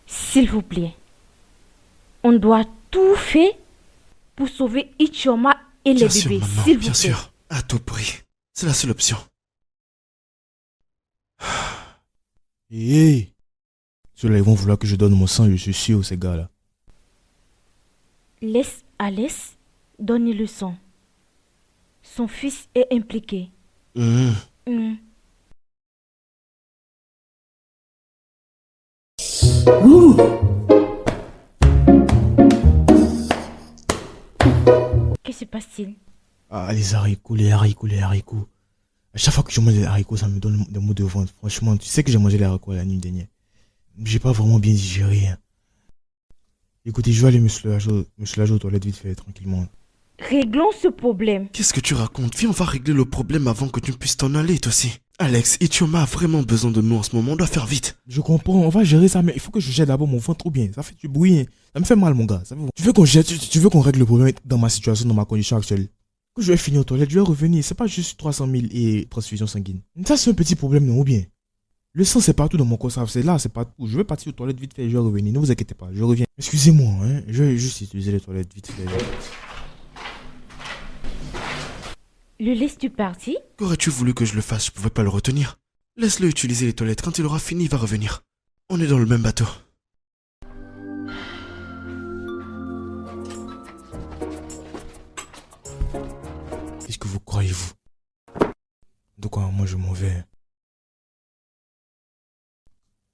S'il vous plaît. On doit tout faire pour sauver Ichioma et les Bien sûr, bébés. maman, S'il vous bien plaît. sûr. À tout prix. C'est la seule option. Hé! Ceux-là, ils vont vouloir que je donne mon sang, je suis sûr, ces gars-là. Laisse Alès donner le sang. Son fils est impliqué. Hmm. Que se passe-t-il? Ah, les haricots. À chaque fois que je mange des haricots, ça me donne des maux de ventre. Franchement, tu sais que j'ai mangé les haricots la nuit dernière. J'ai pas vraiment bien digéré. Hein. Écoutez, je vais aller me soulager aux toilettes vite fait, tranquillement. Réglons ce problème. Qu'est-ce que tu racontes? Viens, on va régler le problème avant que tu puisses t'en aller, toi aussi. Alex, Ichioma a vraiment besoin de nous en ce moment, on doit faire vite. Je comprends, on va gérer ça, mais il faut que je gère d'abord mon ventre ou bien. Ça fait du bruit. Hein. Ça me fait mal, mon gars. Tu veux qu'on règle le problème dans ma situation, dans ma condition actuelle? Quand je vais finir aux toilettes, je vais revenir. C'est pas juste 300 000 et transfusion sanguine. Ça, c'est un petit problème, non ou bien? Le sang, c'est partout dans mon corps, c'est là, c'est partout. Je vais partir aux toilettes vite fait et je vais revenir. Ne vous inquiétez pas, je reviens. Excusez-moi, hein. Je vais juste utiliser les toilettes vite fait. Le laisses-tu partir? Qu'aurais-tu voulu que je le fasse? Je pouvais pas le retenir. Laisse-le utiliser les toilettes. Quand il aura fini, il va revenir. On est dans le même bateau. Qu'est-ce que vous croyez, vous? Donc, moi, je m'en vais.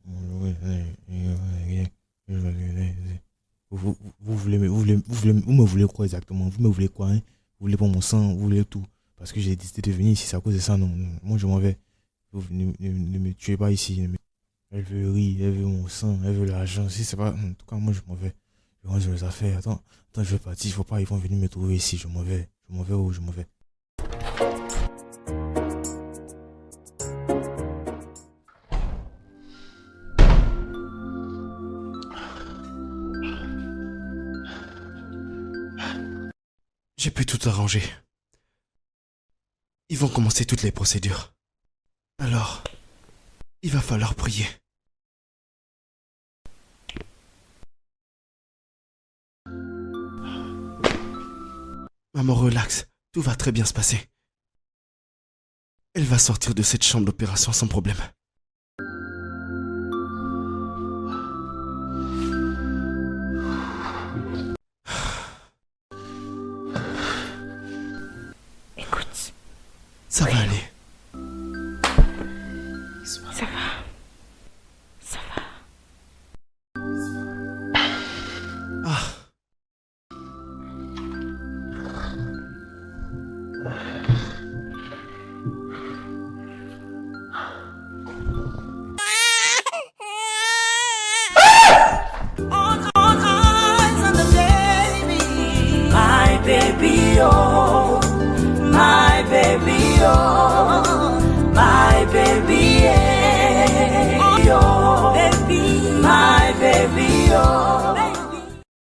Vous me voulez quoi exactement? Vous me voulez quoi, hein? Vous voulez pas mon sang, vous voulez tout. Parce que j'ai décidé de venir ici, c'est à cause de ça, non. Moi, je m'en vais. Ne me tuez pas ici. Elle veut rire, elle veut mon sang, elle veut l'argent. Si c'est pas... En tout cas, moi, je m'en vais. Je range mes affaires. Attends, je vais partir. Il faut pas, ils vont venir me trouver ici. Je m'en vais. Je m'en vais où? Je m'en vais. J'ai pu tout arranger. Ils vont commencer toutes les procédures. Alors, il va falloir prier. Maman, relax. Tout va très bien se passer. Elle va sortir de cette chambre d'opération sans problème. Écoute. Ça va aller.